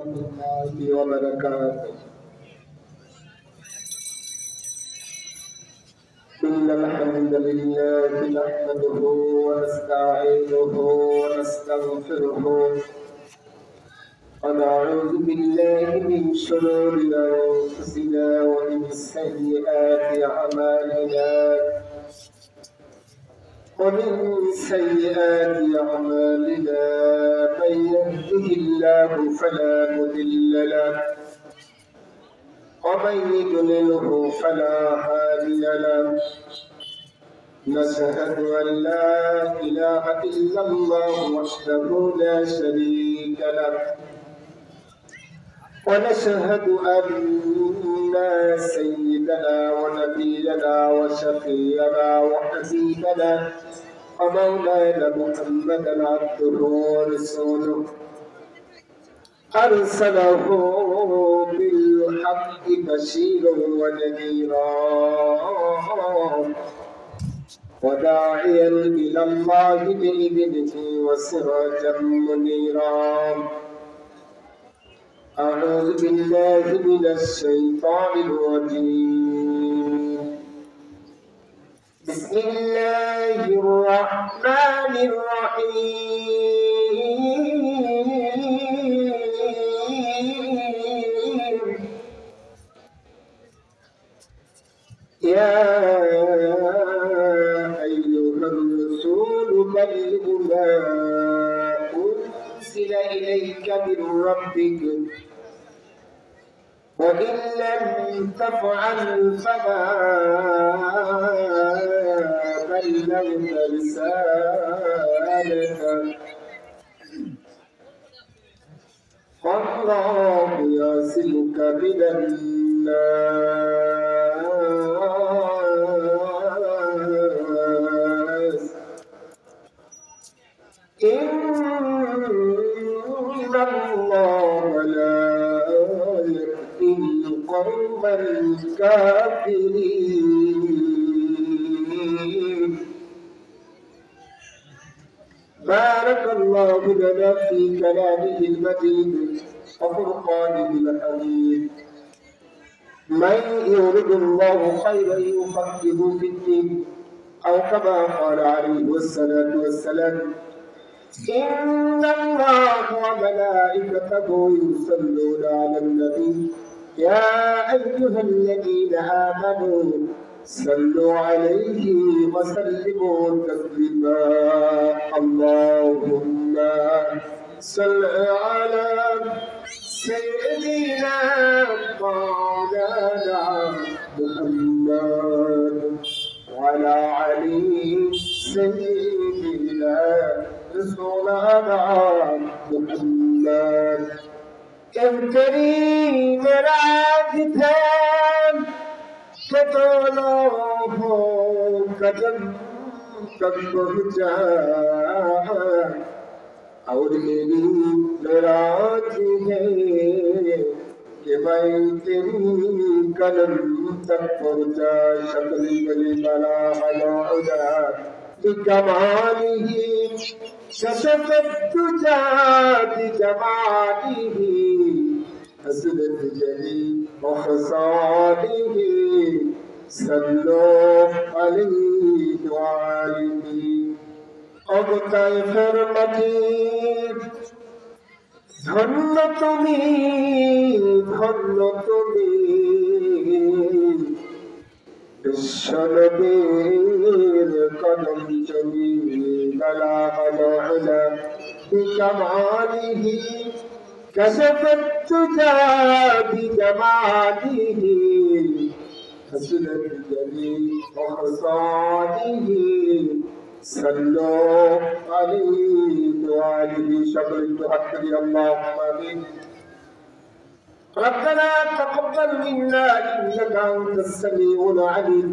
الله وبركاته. إن الحمد لله نحمده ونستعينه ونستغفره ونعوذ بالله من شرور أنفسنا ومن سيئات أعمالنا من يهده الله فلا مضل له ومن يضلله فلا هادي له. نشهد أن لا إله إلا الله وحده لا شريك له ونشهد أن سيدنا ونبينا وشفيعنا وحبيبنا ومولانا محمدا عبده ورسوله أرسله بالحق بشيرا ونذيرا وداعيا إلى الله بإذنه وسراجا منيرا. أعوذ بالله من الشيطان الرجيم. بسم الله الرحمن الرحيم. يا أيها الرسول بلغ ما أنزل إليك من ربك وإن لم تفعل فما بلغت رسالته والله يعصمك من الناس إن الله لا يهدي القوم الكافرين. بارك الله لنا في كلامه المجيد وفرقانه الحميد. من يرد الله خيرا يفقهه في الدين أو كما قال عليه الصلاة والسلام إن الله وملائكته يصلون على النبي يا أيها الذين آمنوا صلوا عليه وسلموا تسليما. اللهم صل على سيدنا مولانا محمد وعلى علي سيدنا رسولنا محمد. الكريم راجتان كتولوه كتن كبهجا और मेरी नाराज़ी है कि मैं तेरी कलम तक पहुँचा. शक्ल बली बला हलौदा बिकमालिही कशफत तुझा बिजमालिही हसरत जली वखसालिही सल्लो अलैहि वालिही. অবতায় ফরমাতির ধন্য তুমি বিশ্বনবীর কদম চলি গলা হলা বিকামালিহি কশফত তুজা বিজমালিহি হসরত জলি ওহসানিহি صلوا عليه وآله شكر تحقق اللهم آمين. ربنا تقبل منا إنك أنت السميع العليم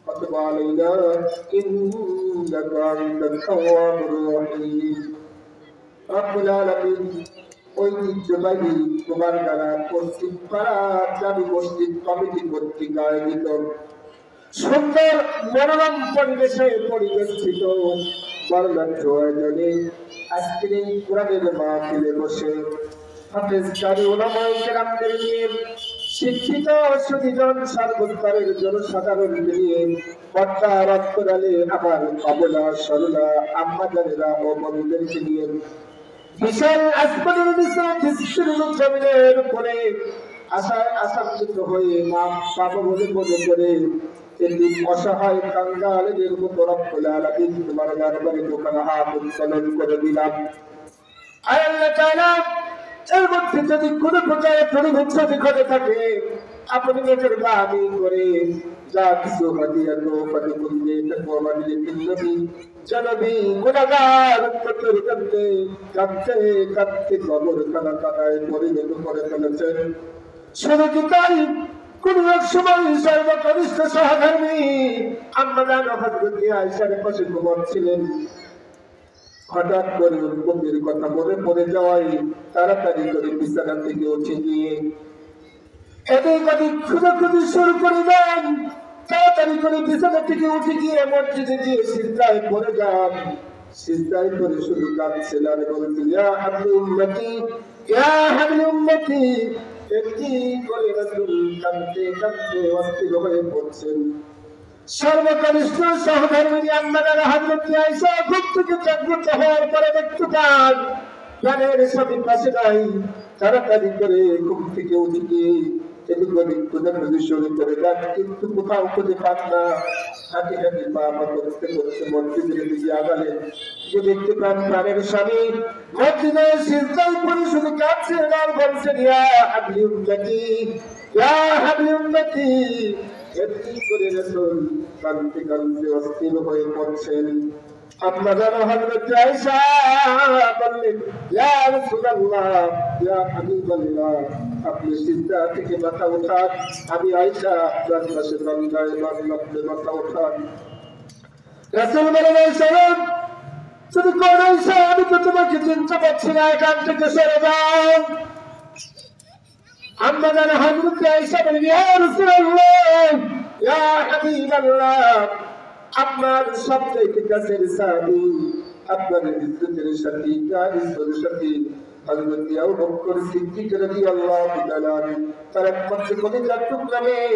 وتب علينا إنك أنت التواب الرحيم. رب العالمين ঐতিহ্যবাহী তোমার দ্বারা পশ্চিম পাড়া জামি মসজিদ কমিটি কর্তৃক আয়োজিত সুন্দর মনোরম পরিবেশে পরিবেষ্টিত বর্ণাঢ্য আয়োজনে আজকের এই কোরআনের মাহফিলে বসে হাফেজ কারি ওলামায়ে কেরামদের নিয়ে শিক্ষিত সুদীজন সর্বস্তরের জনসাধারণ নিয়ে পর্দার অন্তরালে আমার অবলা সরলা আম্মাজানেরা ও বন্ধুদেরকে নিয়ে বিশাল আসমানের নিচে বিস্তীর্ণ জমিনের উপরে আশায় আশান্বিত হয়ে মা পাবো বলে মনে করে একটি অসহায় কাঙ্গালের মতো রব্বুল আলামিন তোমার দরবারে দোকান হাত উত্তোলন করে দিলাম। আয় আল্লাহ তাআলা, এর মধ্যে যদি কোনো প্রকার পরিবর্তন ঘটে থাকে আপনি নিজের বাণী করে যা কিছু হাদিয়া তো পানি করলে তাকওয়াবাদী নবী জনবী গুনাহগার উম্মতের কাছে কাঁদতে কাঁদতে কবর খানা কাটায় পরিণত করে ফেলেছেন। শুধু কি তাই, কোন এক সময় সর্বকনিষ্ঠ সহধর্মী আম্মা জান হযরত আয়েশার পাশে ঘুমাচ্ছিলেন। হঠাৎ করে উম্মতের কথা মনে পড়ে যাওয়ায় তাড়াতাড়ি করে বিছানা থেকে উঠে গিয়ে এদিক ওদিক খোঁজাখুঁজি শুরু করে দেন। তাড়াতাড়ি করে বিছানা থেকে উঠে গিয়ে মসজিদে গিয়ে সিজদায় পড়ে যান। সিজদায় পড়ে শুধু কাঁদছেন আর বলছেন, ইয়া হাবলি উম্মতি, ইয়া হাবলি উম্মতি। একটি করে রাসূল কাঁদতে কাঁদতে অস্থির হয়ে পড়ছেন। সর্বকনিষ্ঠ সহধর্মিণী আম্মা জান হযরত আয়েশা ঘুম থেকে জাগ্রত হওয়ার পরে দেখতে পান প্রাণের স্বামী পাশে নাই। তাড়াতাড়ি করে ঘুম থেকে উঠে গিয়ে এদিক ওদিক খোঁজাখুঁজি শুরু করে দেন, কিন্তু কোথাও খুঁজে পান না। হাঁটি হাঁটি পা পা করতে করতে মসজিদের দিকে আগালেন। যে দেখতে পান প্রাণের স্বামী মসজিদে সিজদায় পড়ে শুধু কাঁদছেন আর বলছেন, ইয়া হাবলি উম্মতি, ইয়া হাবলি উম্মতি। এমনি করে রাসূল কাঁদতে কাঁদতে অস্থির হয়ে পড়ছেন। আম্মা জান হযরত আয়েশা বললেন, ইয়া রাসূলুল্লাহ, ইয়া হাবিবাল্লাহ, আপনি সিজদা থেকে মাথা উঠান, আমি আয়েশা আপনার পাশে দণ্ডায়মান, আপনি মাথা উঠান। রাসূল বলেন, আয়েশা তুমি কোন আয়েশা? আমি তো তোমাকে চিনতে পারছি না, এখান থেকে সরে যাও। আম্মা জান হযরত আয়েশা বলেন, ইয়া রাসূলুল্লাহ, ইয়া হাবিবাল্লাহ, আপনার সবচেয়ে কাছের সাহাবী, আপনার ইজ্জতের সাথী, ইজ্জতের সাথী হযরত আবু বকর সিদ্দিক রাদিয়াল্লাহু তাআলা তার একমাত্র কলিজার টুকরা মেয়ে,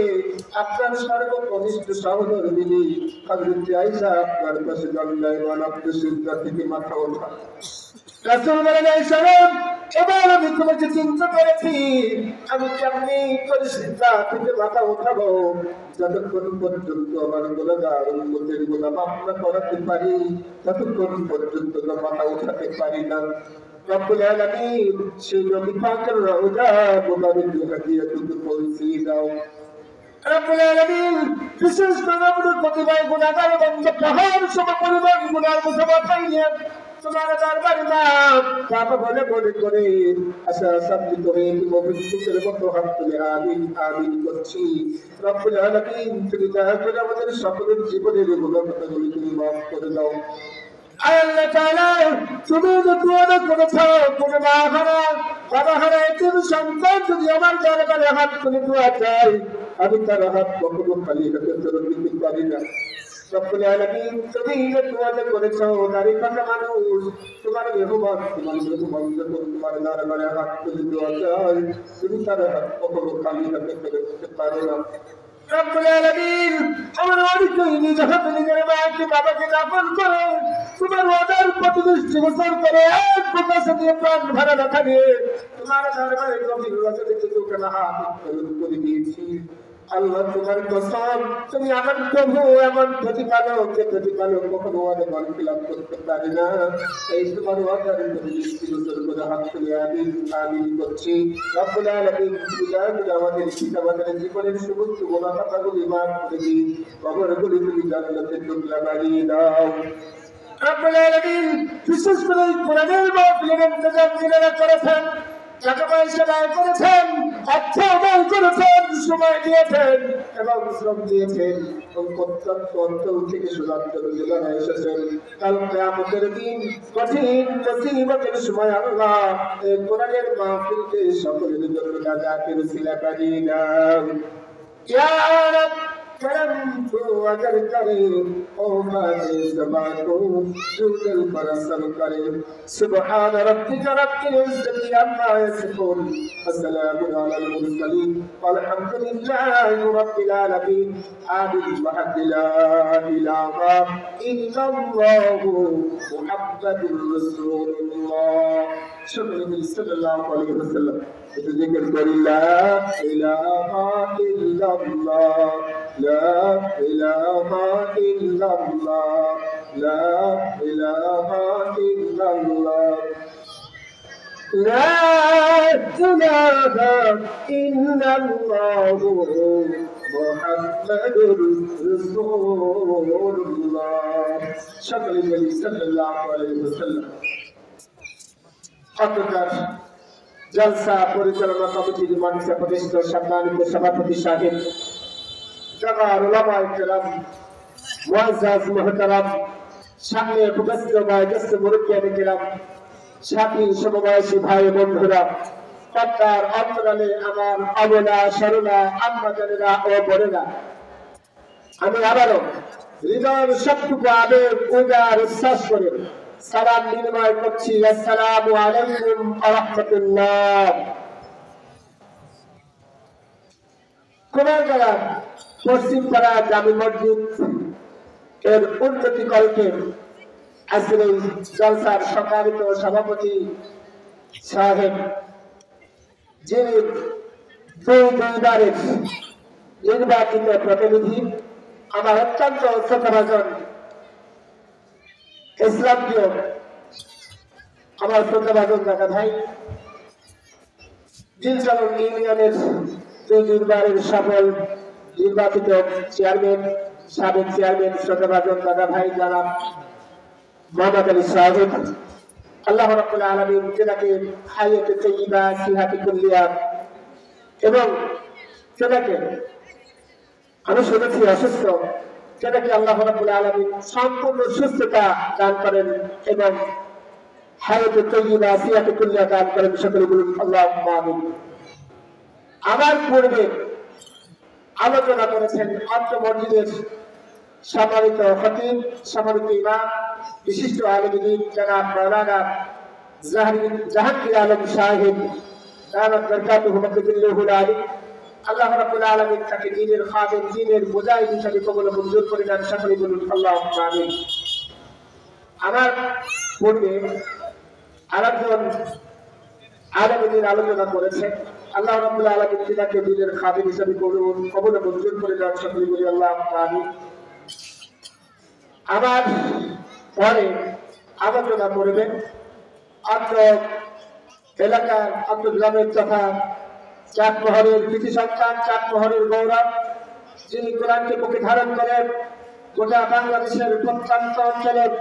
আপনার সর্বকনিষ্ঠ সহধর্মিণী হযরত আয়েশা আপনার পাশে দণ্ডায়মান, আপনি সিজদা থেকে মাথা ওঠান। রাসূল বলেন, আয়েশা এবার আমি তোমাকে চিন্তা করেছি, আমি কেমনি করে সিজদা থেকে মাথা উঠাবো যতক্ষণ পর্যন্ত আমার গুনাহগার উম্মতের গুনাহ মাফ না করাতে পারি ততক্ষণ পর্যন্ত মাথা উঠাতে পারি না। রব্বুল আলামিন সেই নবী পাকের রওজা মুবারক হাদিয়াতুল পৌঁছে দাও। রব্বুল আলামিন বিশেষ করে আমাদের প্রতিভায় গুনাহগার বান্দা পাহাড় সমপরিমাণ গুনাহ মুসলমান পাইলেন তোমার দরবারে নাম বাবা বলে বলে করে আশা সাব্বিত হয়ে মুমিনের মতো হাত তুলে আমিন আমিন করছি। রব্বুল আলামিন তুমি দয়া করে আমাদের সকলের জীবনের গুনাহগুলো তুমি মাফ করে দাও। আল্লাহ তাআলা তুমি দোয়া করেছো, তুমি মা হারা বাবা হারা তুমি সন্তান যদি আমার দরবারে হাত তুলে দোয়া চাই আমি তার হাত কখনো খালি হাতে ফেরত দিতে পারি না। রব্বুল আলামিন তুমি দোয়া করেছো, নারী পাকা মানুষ তোমার মেহমান, তোমার দরবারে হাত তুলে দোয়া চাই তুমি তার হাত কখনো খালি হাতে ফেরত দিতে পারো না। রব্বুল আলামিন আমার অনেকেই নিজ হাতে নিজের মাকে বাবাকে দাফন করে তোমার ওয়াদার প্রতিনিধি গোসল করে এক প্রকাশ দিয়ে প্রাণ ভরা রাখা দিয়ে তোমার দরবারে গভীর রজনীতে চোখে হাত করে দিয়েছি। আল্লাহ তোমার কসম, তুমি আমার প্রভু, এমন প্রতিপালক যে প্রতিপালক কখনো ওয়াদা খিলাফ করতে পারে না। এই তোমার ওয়াদার প্রতিনিধি করে হাত তুলে আমিন আমিন করছি। রব্বুল আলামিন তুমি দয়া করে আমাদের পিতামাতার জীবনের সমস্ত গুনাহ খাতাগুলি মাফ করে দিন, কবরগুলি তুমি জান্নাতের টুকরা বানিয়ে দাও। রব্বুল আলামিন বিশেষ করে কোরআনের মাহফিলের ইন্তজাম যিনারা করেছেন, টাকা পয়সা ব্যয় করেছেন, অর্থ ব্যয় করেছেন, সময় দিয়েছেন এবং শ্রম দিয়েছেন, অত্যন্ত অন্তর থেকে সুরান্তর জেলারা এসেছেন। কাল কিয়ামতের দিন কঠিন মুসিবতের সময় আল্লাহ এই কোরআনের মাহফিলকে সকলের জন্য নাজাতের উসিলা বানিয়ে দাও। ইয়া রাব करम तो अगर करे ओ माने ज़बां को जो दिल पर असर करे सुब्हान रब्बिका रब्बिल इज़्ज़ति अम्मा यसिफून वस्सलामुन अलल मुरसलीन वल्हम्दुलिल्लाहि रब्बिल आलमीन आमीन वहद ला इलाहा इल्लल्लाहु मुहम्मदुर रसूलुल्लाह सल्लल्लाहु अलैहि वसल्लम जिक्र करी ला इलाहा इल्लल्लाह ला इलाहा इल्लल्लाह ला इलाहा इल्लल्लाह ला इलाहा इल्लल्लाह मुहम्मदुर रसूलुल्लाह सल्लल्लाहु अलैहि वसल्लम। जलसा परिचालना कमिटीर माननीय प्रतिष्ठित सम्मानित सभापति साहेब जगह उलमा इकराम मुअज्जज मुहतरम सामने उपस्थित बयोज्येष्ठ मुरब्बियान किराम साथी समबयसी भाई बंधुरा पद्मार अंतराले आमार अबला सरला आम्मा जानेरा ओ बोनेरा आमि आबारो हृदयेर सबटुकु आवेग उदार उच्छ्वास करे সালাম বিনিময় করছি আসসালামু আলাইকুম ওয়া রাহমাতুল্লাহ। কুমারগাঁও পশ্চিমপাড়া জামি মসজিদ এর উন্নতি কল্পে আজকের এই জলসার সম্মানিত সভাপতি সাহেব যিনি দুইবারের নির্বাচিত প্রতিনিধি আমার অত্যন্ত শ্রদ্ধাভাজন इस्लाम की हमारे श्रद्धाभाजन दादा भाई जिलचरण यूनियन दुर्बार सफल निर्वाचित चेयरमैन साबिक चेयरमैन श्रद्धाभाजन दादा भाई जाना मोहम्मद अली साहिब अल्लाह रब्बुल आलामीन तेनाके हायात तय्यिबा सिहाती कुल्लिया एवं तेनाके আমি শুনেছি অসুস্থ সেটাকে আল্লাহ রাব্বুল আলামিন সম্পূর্ণ সুস্থতা দান করেন এবং হায়াতে তাইয়্যিবা সিয়াতে কুল্লিয়া দান করেন সকলে বলুন আল্লাহুম্মা আমিন। আমার পূর্বে আলোচনা করেছেন অত্র মসজিদের সম্মানিত খতিব সম্মানিত ইমাম বিশিষ্ট আলেম দ্বীন জনাব মাওলানা জাহাঙ্গীর আলম সাহেব দামাত বরকাতুহু মাকদুল্লাহুল আলী আল্লাহ রাব্বুল আলামিন তাকে দ্বীনের খাদেম দ্বীনের মুজাহিদ হিসেবে কবুল মঞ্জুর করে নেন সকলে বলুন আল্লাহুম্মা আমিন। আমার পূর্বে আরেকজন আলেম দ্বীন আলোচনা করেছেন আল্লাহ রাব্বুল আলামিন তাকে দ্বীনের খাদেম হিসেবে কবুল মঞ্জুর করে নেন সকলে বলি আল্লাহুম্মা আমিন। আমার পরে আলোচনা করবেন অত্র এলাকার অত্র গ্রামের তথা চাঁদমোহরের কৃতি সন্তান চাঁদমোহরের গৌরব যিনি কোরআনকে বুকে ধারণ করেন গোটা বাংলাদেশের প্রত্যন্ত অঞ্চলের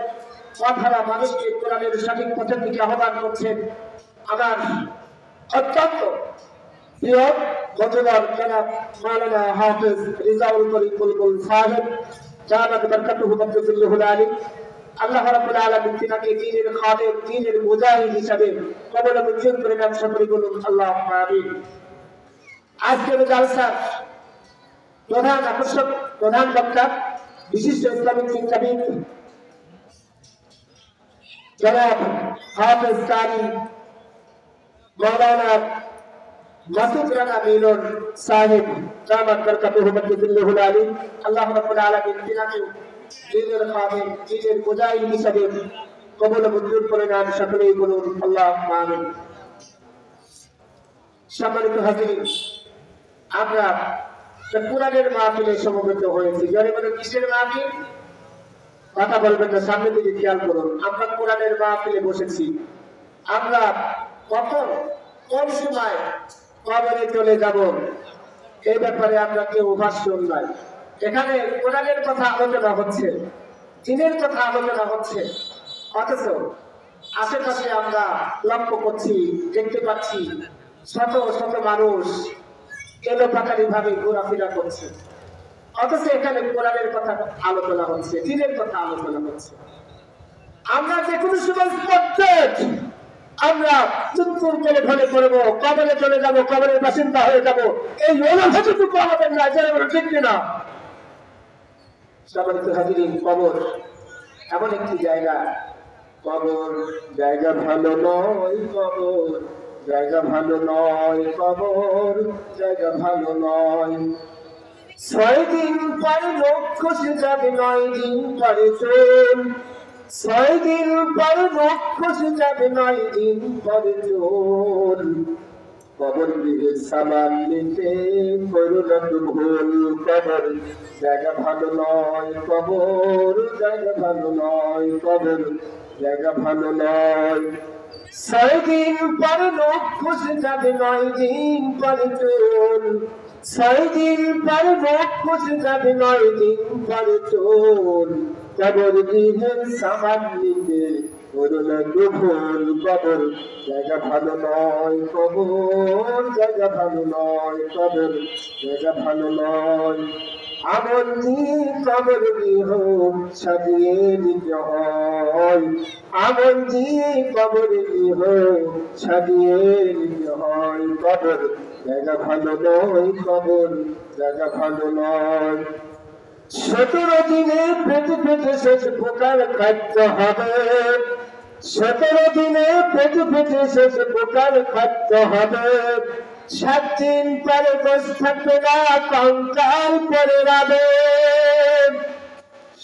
অধারা মানুষকে কোরআনের সঠিক পথের দিকে আহ্বান করছেন আমার অত্যন্ত প্রিয় বন্ধুবর জনাব মাওলানা হাফেজ রিজাউল করিম বুলবুল সাহেব জামাত বরকাতুহু মাকদুল্লাহুল আলী আল্লাহ রাব্বুল আলামিন তিনাকে দ্বীনের খাদেম দ্বীনের মুজাহিদ হিসেবে কবুল মঞ্জুর করে নেন সকলে বলুন আল্লাহুম্মা আমিন। আজকের জলসার প্রধান আকর্ষক প্রধান বক্তা বিশিষ্ট ইসলামিক চিন্তাবিদ জনাব হাফেজ কারি মাওলানা মাসুদ রানা মিলন সাহেব জামাত বরকাতুহু মাকদুল্লাহুল আলী আল্লাহ রাব্বুল আলামিন তিনাকে দ্বীনের খাদেম দ্বীনের মুজাহিদ হিসেবে কবুল মঞ্জুর করে নেন সকলেই বলুন আল্লাহুম্মা আমিন। সম্মানিত হাজিরিন আমরা কোরআনের মাহফিলে সমবেত হয়েছি যারা বলে কিসের মাহফিল কথা বলবেন না সামনে দিকে খেয়াল করুন আমরা কোরআনের মাহফিলে বসেছি আমরা কখন কোন সময় কবরে চলে যাব এই ব্যাপারে আমরা কেউ ভাষ্য নাই এখানে কোরআনের কথা আলোচনা হচ্ছে দ্বীনের কথা আলোচনা হচ্ছে অথচ আশেপাশে আমরা লক্ষ্য করছি দেখতে পাচ্ছি শত শত মানুষ এলোপাতারি ভাবে ঘোরাফেরা করছে অথচ এখানে কোরআনের কথা আলোচনা হচ্ছে দ্বীনের কথা আলোচনা হচ্ছে। আমরা যে কোনো সময় আমরা চুপ করে ঢলে পড়বো কবরে চলে যাব কবরের বাসিন্দা হয়ে যাব এই অনুভূতিটুকু আমাদের না যারা ঠিক কিনা সম্মানিত হাজিরিন, কবর এমন একটি জায়গা, কবর জায়গা ভালো নয়, কবর জায়গা ভালো নয়, কবর জায়গা ভালো নয়। 6 দিন পরে লোক খসে যাবে, 9 দিন পরে চোর। 6 দিন পরে লোক খসে যাবে, 9 দিন পরে চোর। কবর গৃহের সামান নিতে করো না তো ভুল, কবর জায়গা ভালো নয়, কবর জায়গা ভালো নয়, কবর জায়গা ভালো নয়। 6 দিন পরে লোক খসে যাবে, 9 দিন পরে চোর। 6 দিন পরে লোক খসে যাবে, 9 দিন পরে চোর। কবর গৃহের সামান নিতে করো না তো ভুল, কবর জায়গা ভালো নয়, কবর জায়গা ভালো নয়, কবর জায়গা ভালো নয়। আমল দিয়ে কবর গৃহ সাজিয়ে নিতে হয়, আমল দিয়ে কবর গৃহ সাজিয়ে নিতে হয়। কবর জায়গা ভালো নয়, কবর জায়গা ভালো নয়। 17 দিনে পেটে পেটে শেষ পোকার খাদ্য হবে, 17 দিনে পেটে পেটে শেষ পোকার খাদ্য হবে। 7 দিন পরে গোশ থাকবে না, কঙ্কাল পরে রাবে।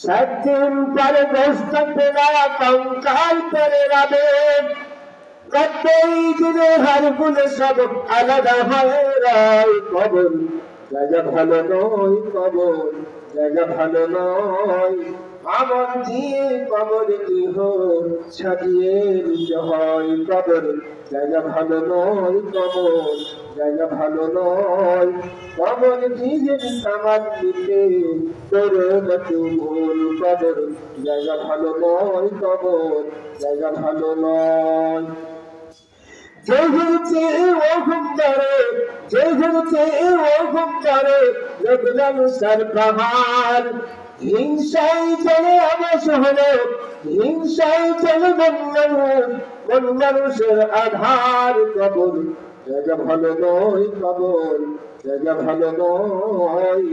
7 দিন পরে গোশ থাকবে না, কঙ্কাল পরে রাবে। কতই দিনে হাড়গুলো সব আলাদা হয়ে রয়, কবর জায়গা ভালো নয়, কবর জায়গা ভালো নয়। আমল দিয়ে কবর গৃহ সাজিয়ে নিতে হয়, কবর জায়গা ভালো নয়, কবর জায়গা ভালো নয়। কবর গৃহের সামান নিতে করো না তো ভুল, কবর জায়গা ভালো নয়, কবর জায়গা ভালো নয়। যে হচ্ছে ও ঘুম করে, যে হচ্ছে ও ঘুম করে, মানুষের পাহাড়। হিংসাই চলে আমার শহরে, হিংসাই চলে মন মানুষের আধার। কবর জায়গা ভালো নয়, কবর জায়গা ভালো নয়।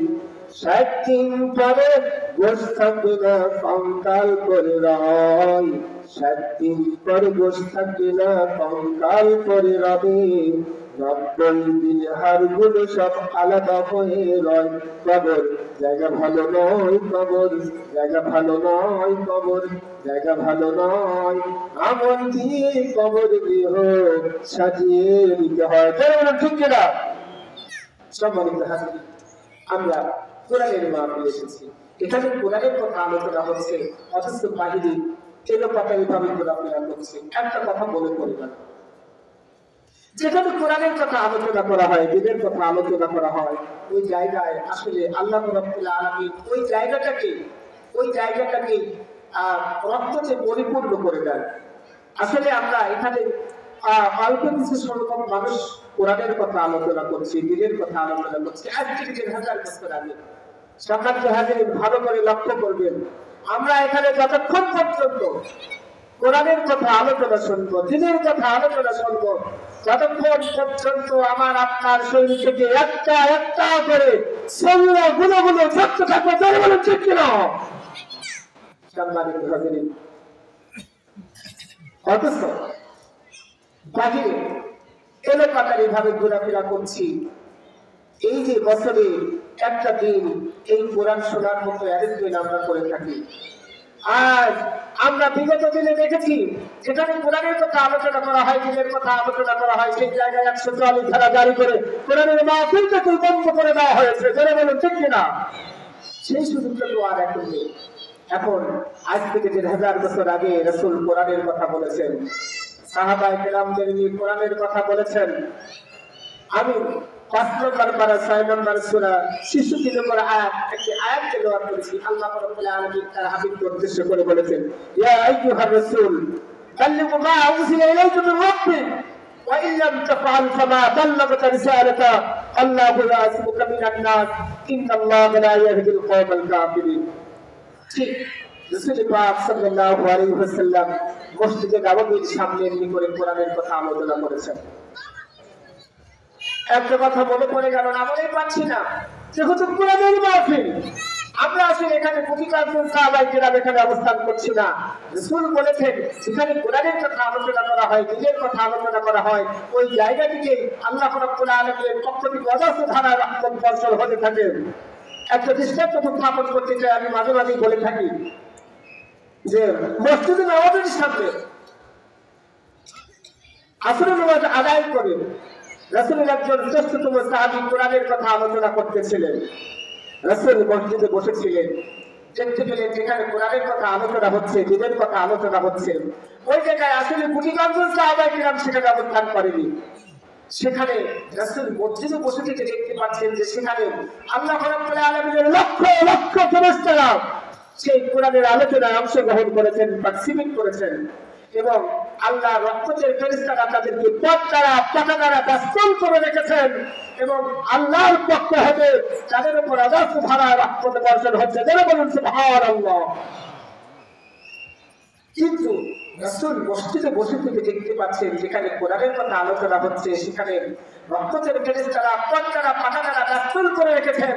7 দিন পরে গোশ থাকবে না, কঙ্কাল করে রয়। 7 দিন পরে গোশ থাকবে না, কঙ্কাল করে রবে। 90 দিন হাড়গুলো সব আলাদা হয়ে রয়, কবর জায়গা ভালো নয়, কবর জায়গা ভালো নয়, কবর জায়গা ভালো নয়। আমল দিয়ে কবর গৃহ সাজিয়ে নিতে হয়। ঠিক কিনা? সম্মানিত হাজির, আমরা কোরআনের মাহফিলে এসেছি, এখানে কোরআনের কথা আলোচনা হচ্ছে, অথচ বাহিনী এলো কথা এইভাবে ঘোরাফেরা করছে। একটা কথা বলে পরিবার, যেখানে কোরআনের কথা আলোচনা করা হয়, দিনের কথা আলোচনা করা হয়, ওই জায়গায় আসলে আল্লাহ রাব্বুল আলামিন ওই জায়গাটাকে রক্ততে পরিপূর্ণ করে দেন। আসলে আমরা এখানে অল্প কিছু সংখ্যক মানুষ কোরআনের কথা আলোচনা করছি, দিনের কথা আলোচনা করছি। আজ থেকে 1000 বছর আগে সম্মানিত হাজির ভালো করে লক্ষ্য করবেন, আমরা এখানে যতক্ষণ পর্যন্ত কোরআনের কথা আলোচনা শুনবো, দিনের কথা আলোচনা শুনবো, যতক্ষণ পর্যন্ত আমার আপনার শরীর থেকে একটা একটা করে সেগুলো গুলো ছোট্ট থাকবে। তাহলে বলেন ঠিক কিনা? সম্মানিত হাজির, অথচ বাহিরে এলোপাতারি ভাবে ঘোরাফেরা করছি। এই যে বছরে একটা দিন এই কোরআন শোনার মতো অ্যারেঞ্জমেন্ট আমরা করে থাকি। আর আমরা বিগত দিনে দেখেছি, যেখানে কোরআনের কথা আলোচনা করা হয়, দিনের কথা আলোচনা করা হয়, সেই জায়গায় 144 ধারা জারি করে কোরআনের মাহফিলটাকে বন্ধ করে দেওয়া হয়েছে। যারা বলেন ঠিক কিনা? সেই সুযোগটা তো আর এখন নেই। এখন আজ থেকে 1000 বছর আগে রাসূল কোরআনের কথা বলেছেন, সাহাবায়ে কেরামদের নিয়ে কোরআনের কথা বলেছেন। আমি 5 নম্বর পারা 6 নম্বর সূরা 66 নম্বর আয়াত, একটি আয়াত তেলাওয়াত করেছি। আল্লাহ রাব্বুল আলামিন তার হাবিবকে উদ্দেশ্য করে বলেছেন, ইয়া আইয়ুহার রাসূল বাল্লিগু মা উনজিলা ইলাইকা মির রাব্বিক ওয়া ইন লাম তাফআল ফামা বাল্লাগতা রিসালাতা আল্লাহু ইয়াসিমুকা মিনান নাস ইন্নাল্লাহা লা ইয়াহদিল কওমাল কাফিরিন। ঠিক রাসূল পাক সাল্লাল্লাহু আলাইহি ওয়াসাল্লাম মসজিদে নববীর সামনে এমনি করে কোরআনের কথা আলোচনা করেছেন। একটা কথা মনে পড়ে গেল না, মনে পাচ্ছি না, যেহেতু কোরআনের মাহফিল, আমরা আসলে এখানে প্রতিকারজন সাহাবায়ে কেরাম এখানে অবস্থান করছি না। রাসূল বলেছেন যেখানে কোরআনের কথা আলোচনা করা হয়, দ্বীনের কথা আলোচনা করা হয়, ওই জায়গাটিকে আল্লাহ রাব্বুল আলামিনের পক্ষ থেকে অজস্র ধারার রহমত বর্ষণ হতে থাকে। একটা দৃষ্টান্ত স্থাপন করতে চাই, আমি মাঝে মাঝেই বলে থাকি যে মসজিদে নববীর সামনে আসরের নামাজ আদায় করে রাসূলের একজন শ্রেষ্ঠতম সাহাবী কোরআনের কথা আলোচনা করতেছিলেন। রাসূল মসজিদে বসেছিলেন, দেখতে পেলেন যেখানে কোরআনের কথা আলোচনা হচ্ছে, দ্বীনের কথা আলোচনা হচ্ছে, ওই জায়গায় আসলে কোটিগঞ্জন সাহাবায়ে কিরাম সেখানে অবস্থান করেনি। সেখানে রাসূল মসজিদে বসে থেকে দেখতে পাচ্ছেন যে সেখানে আল্লাহ রাব্বুল আলামিনের লক্ষ লক্ষ ফেরেশতারা সেই কোরআনের আলোচনায় অংশগ্রহণ করেছেন, পার্টিসিপেট করেছেন, এবং আল্লাহ রহমতের ফেরেশতারা তাদেরকে পথ দ্বারা পাতা দ্বারা দাস্তর করে রেখেছেন, এবং আল্লাহর পক্ষ হতে তাদের উপর অজস্র ধারা রহমত বর্ষণ হচ্ছে। যারা বলুন সুবহানাল্লাহ। কিন্তু রাসূল মসজিদে বসে থেকে দেখতে পাচ্ছেন যেখানে কোরআনের কথা আলোচনা হচ্ছে, সেখানে রহমতের ফেরেশতারা পথ দ্বারা পাতা দ্বারা দাস্তর করে রেখেছেন,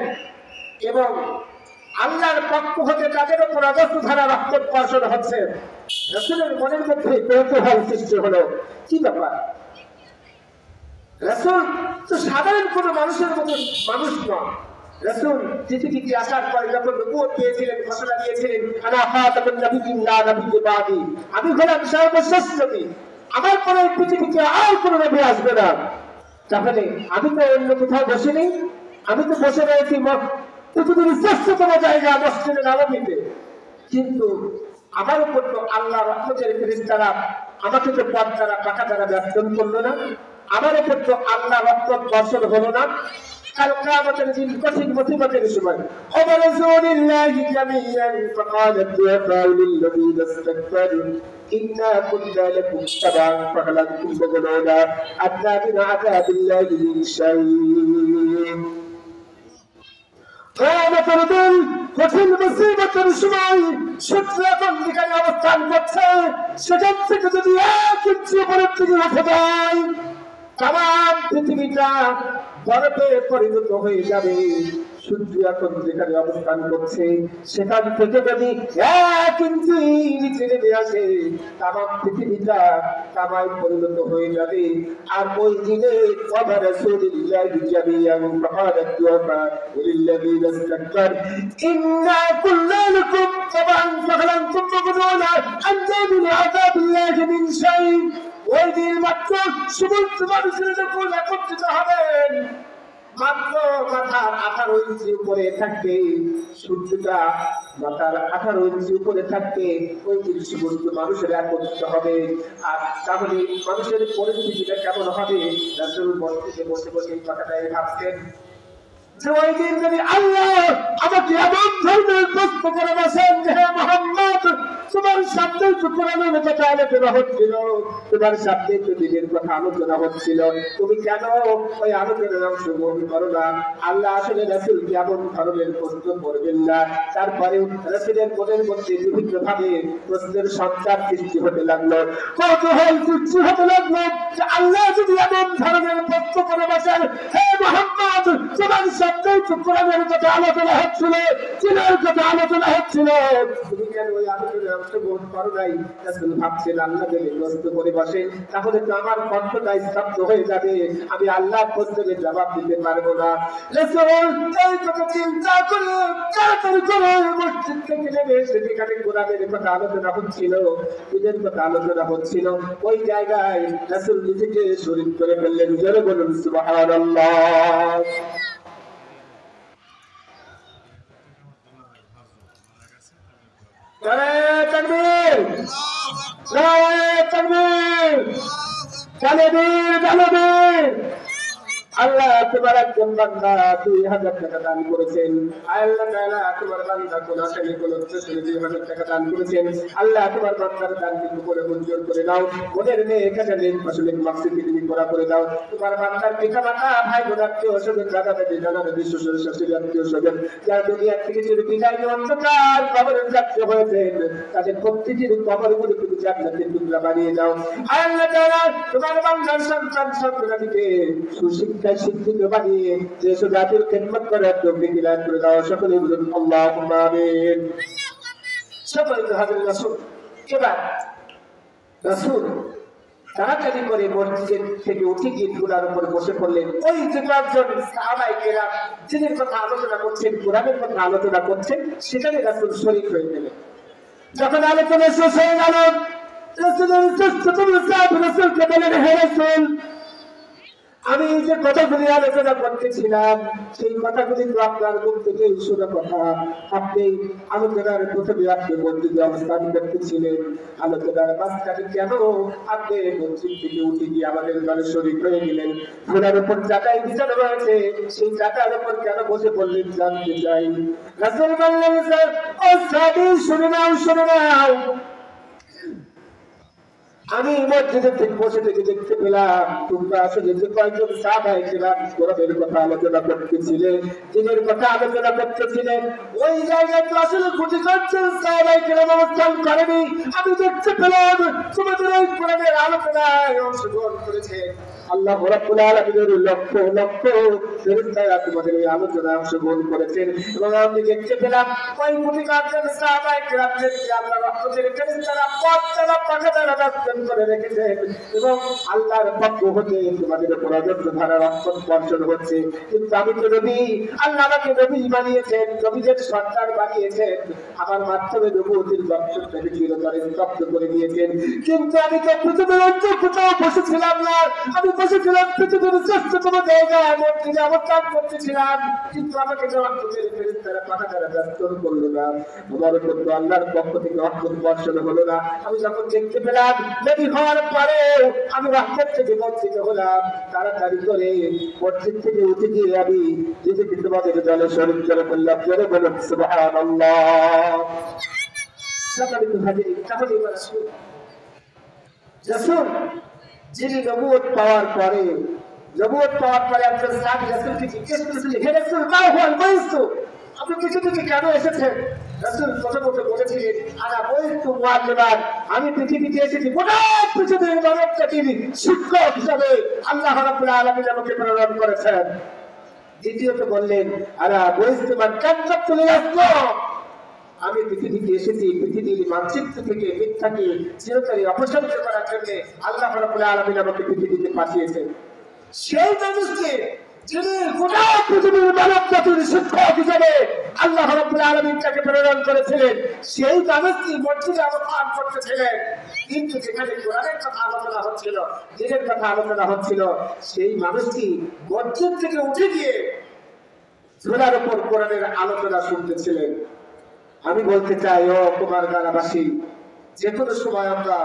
এবং আল্লাহর পক্ষ হতে তাদের উপর অজস্র ধারা রহমত বর্ষণ হচ্ছে। রাসূলের মনের মধ্যে কৌতূহল সৃষ্টি হলো, কি ব্যাপার? রাসূল তো সাধারণ কোন মানুষের মতো মানুষ নন। রাসূল পৃথিবীতে আসার পরে যখন নবুয়ত পেয়েছিলেন, ঘোষণা দিয়েছিলেন, আনা খাতামুন নাবিয়্যিন লা নাবিয়্যা বাদি, আমি হলাম সর্বশ্রেষ্ঠ নবী, আমার পরে পৃথিবীতে আর কোনো নবী আসবে না। তাহলে আমি তো অন্য কোথাও বসে নেই, আমি তো বসে রয়েছি পৃথিবীর শ্রেষ্ঠতম জায়গা মসজিদে নববীতে। কিন্তু আমার উপর তো আল্লাহ রহমতের ফেরেশতারা আমাকে তো পথ দ্বারা পাকা দ্বারা ব্যস্ত করলো না, আমার উপর তো আল্লাহ রহমত বর্ষণ হলো না। কাল কিয়ামতের দিন কঠিন মুসিবতের সময় ওয়ারাসূলিল্লাহি জামিয়ান ফাকালাত দুআফাউ লিল্লাযীনা ইসতাকবারু ইন্না কুন্না লাকুম তাবা'আন ফাহাল আনতুম মুগনুনা আন্না মিন আযাবিল্লাহি মিন শাই'ইন। কিয়ামতের দিন কঠিন মুসিবতের সময় সূর্য এখন যেখানে অবস্থান করছে সেখান থেকে যদি এক ইঞ্চি উপরের দিকে উঠে যায়, তাম পৃথিবীটা বরফে পরিণত হয়ে যাবে। সূর্য এখন যেখানে অবস্থান করছে সেখান থেকে যদি এক ইঞ্চি নিচে নেমে আসে, তাম পৃথিবীটা তামায় পরিণত হয়ে যাবে। আর ওই দিনে ওয়ারাসূলিল্লাহি জামিয়ান ফাকালাত দুআফাউ লিল্লাযীনা ইসতাকবারু ইন্না কুন্না লাকুম তাবা'আন ফাহাল আনতুম মুগনুনা আন্না মিন আযাবিল্লাহি মিন শাই'ইন। ওই দিন মাত্র সমস্ত মানুষের যখন একত্রিত হবেন, মাত্র মাথার 18 ইঞ্চি উপরে থাকবে, সূর্যটা মাথার 18 ইঞ্চি উপরে থাকবে, ওই দিন সমস্ত মানুষের একত্রিত হবে। আর তাহলে মানুষের পরিস্থিতিটা কেমন হবে? রাসূল মসজিদে বসে বসে এই কথাটাই ভাবছেন যে ওই দিন যদি আল্লাহ আমাকে এমন ধরনের প্রশ্ন করে বসেন যে হে মুহাম্মদ, তোমার সামনে তো কোরআনের কথা আলোচনা হচ্ছিল, তোমার সামনে তো দ্বীনের কথা আলোচনা হচ্ছিল, তুমি কেন ওই আলোচনায় অংশগ্রহণ করো না? আল্লাহ আসলে রাসূলকে এমন ধরনের প্রশ্ন করবেন না। তারপরেও রাসূলের মনের মধ্যে বিভিন্ন ভাবে প্রশ্নের সঞ্চার সৃষ্টি হতে লাগলো, কৌতূহল সৃষ্টি হতে লাগলো যে আল্লাহ যদি এমন ধরনের প্রশ্ন করে বসেন, হে মুহাম্মদ, তোমার সামনে তো কোরআনের কথা আলোচনা হচ্ছিল, দ্বীনের কথা আলোচনা হচ্ছিল, তুমি কেন ওই আলোচনায় অংশগ্রহণ করো নাই? রাসূল ভাবছেন আল্লাহ যদি প্রশ্ন করে বসে তাহলে তো আমার কণ্ঠটা স্তব্ধ হয়ে যাবে, আমি আল্লাহর প্রশ্নের জবাব দিতে পারবো না। রাসূল এই কথা চিন্তা করে তাড়াতাড়ি করে মসজিদ থেকে নেমে এসে যেখানে কোরআনের কথা আলোচনা হচ্ছিল, দ্বীনের কথা আলোচনা হচ্ছিল, ওই জায়গায় রাসূল নিজেকে শরীক করে ফেললেন। জোরে বলুন সুবহানাল্লাহ। নারায়ে তাকবীর, নারায়ে তাকবীর, তাকবীর, তাকবীর। আল্লাহ তোমার একজন বান্দা 2000 টাকা দান করেছেন। আল্লাহ তাআলা তোমার বান্দা কোন আশায় কোন উদ্দেশ্যে 2000 টাকা দান করেছেন। আল্লাহ তোমার বান্দার দানকে করে মঞ্জুর করে দাও। মনের নেই এখানে নেই ফসলের মাকসুদ তুমি পুরা করে দাও। তোমার বান্দার পিতামাতা, ভাই বোন, আত্মীয় স্বজন, দাদা দাদি, নানা নানি, শ্বশুর শাশুড়ি, আত্মীয় স্বজন যারা দুনিয়া থেকে চির বিদায় নিয়ে অন্ধকার কবরের যাত্রী হয়েছেন, তাদের প্রত্যেকের কবরগুলো তুমি জান্নাতের টুকরা বানিয়ে দাও। আল্লাহ তাআলা তোমার বান্দার সন্তান সন্ততিকে সুশিক্ষা তরিকায় শিক্ষিত বানিয়ে দেশ ও জাতির খেদমত করার তৌফিক দান করে দাও। সকলে বলুন আল্লাহুম্মা আমিন। সম্মানিত হাজির রাসূল, এবার রাসূল তাড়াতাড়ি করে মসজিদ থেকে উঠে গিয়ে চুলার উপর বসে পড়লেন। ওই যে কয়েকজন সাহাবায়ে কেরাম যিনি কথা আলোচনা করছেন, কোরআনের কথা আলোচনা করছেন, সেখানে রাসূল শরীক হয়ে গেলেন। যখন আলোচনা শেষ হয়ে গেল, রাসূলকে বললেন, হে রাসূল, আমি যে কথাগুলি আলোচনা করতেছিলাম সেই কথাগুলি তো আপনার মুখ থেকে শোনা কথা। আপনি আলোচনার প্রথমে আপনি মসজিদে অবস্থান করতেছিলেন, আলোচনার মাঝখানে কেন আপনি মসজিদ থেকে উঠে গিয়ে আমাদের দলে শরীক হয়ে গেলেন? ঘোড়ার উপর জায়গায় বিছানো রয়েছে, সেই জায়গার উপর কেন বসে পড়লেন জানতে চাই। রাসূল বললেন, ও সাহাবী, শুনে নাও। আমি মসজিদে থেকে বসে থেকে দেখতে পেলাম তোমরা আসলে যে কয়েকজন সাহাবায়ে কেরাম কোরআনের কথা আলোচনা করতেছিলেন, দ্বীনের কথা আলোচনা করতেছিলেন, ওই জায়গায় তো আসলে কোটি কোটি সাহাবায়ে কেরাম অবস্থান করেনি। আমি দেখতে পেলাম তোমাদের ওই কোরআনের আলোচনায় অংশগ্রহণ করেছে আল্লাহ রাব্বুল আলামিনের লক্ষ লক্ষ ফেরেশতারা তোমাদের এই আলোচনায় অংশগ্রহণ করেছেন। এবং আমি দেখতে পেলাম ওই কোটি কোটি সাহাবায়ে কেরামদেরকে আল্লাহ রহমতের ফেরেশতারা পথচলা পাখাদারা দান করে রেখেছেন এবং আল্লাহর পক্ষ হতে তোমাদের উপর অজস্র ধারার রহমত বর্ষণ হচ্ছে। কিন্তু আমি তো নবী, আল্লাহ আমাকে নবী বানিয়েছেন, নবীদের সরকার বানিয়েছেন, আমার মাধ্যমে নবুয়তের দর্শনটাকে চিরতরে স্তব্ধ করে দিয়েছেন। কিন্তু আমি তো পৃথিবীর অন্য কোথাও বসেছিলাম না, আমি বসেছিলাম পৃথিবীর শ্রেষ্ঠতম জায়গায় মসজিদে অবস্থান করতেছিলাম, কিন্তু আমাকে রহমতের ফেরেশতারা পাখাদারা দান করলো না, আমার উপর তো আল্লাহর পক্ষ থেকে রহমত বর্ষণ হলো না। আমি যখন দেখতে পেলাম নবী হওয়ার পরে আমি রহমত থেকে বঞ্চিত হলাম, তাড়াতাড়ি করে মসজিদ থেকে উঠে গিয়ে আমি নিজেকে তোমাদের দলে শরীক করে বললাম, জোরে বলুন সুবহানাল্লাহ। সম্মানিত হাজিরিন, তাহলে রাসূল যিনি নবুয়ত পাওয়ার পরে একজন সাহাবী রাসূলকে জিজ্ঞেস করেছিলেন, হে রাসূল, মা হুয়াল বাইতু, আপনি পৃথিবীতে কেন এসেছেন? রাসূল প্রথমত বলেছিলেন, আনা বাইতু মুআল্লিমান, আমি পৃথিবীতে এসেছি গোটা পৃথিবীর মানব জাতির শিক্ষক হিসাবে আল্লাহ রাব্বুল আলামিন আমাকে প্রেরণ করেছেন। দ্বিতীয়ত বললেন, আনা বাইতু মান কাযযাবতুল ইসলাম, আমি পৃথিবীতে এসেছি পৃথিবীর মানচিত্র থেকে মিথ্যাকে চিরতরে অপসারিত করার জন্য আল্লাহ রাব্বুল আলামিন আমাকে পৃথিবীতে পাঠিয়েছেন। সেই মানুষকে যিনি গোটা পৃথিবীর মানব জাতির শিক্ষক হিসেবে আল্লাহ রাব্বুল আলামিন তাকে প্রেরণ করেছিলেন, সেই মানুষটি মসজিদে অবস্থান করতেছিলেন, কিন্তু যেখানে কোরআনের কথা আলোচনা হচ্ছিল, দ্বীনের কথা আলোচনা হচ্ছিল, সেই মানুষটি মসজিদ থেকে উঠে গিয়ে চুলার উপর কোরআনের আলোচনা শুনতেছিলেন। আমি বলতে চাই, ও কুমারগাঁওবাসী, যে কোনো সময় আমরা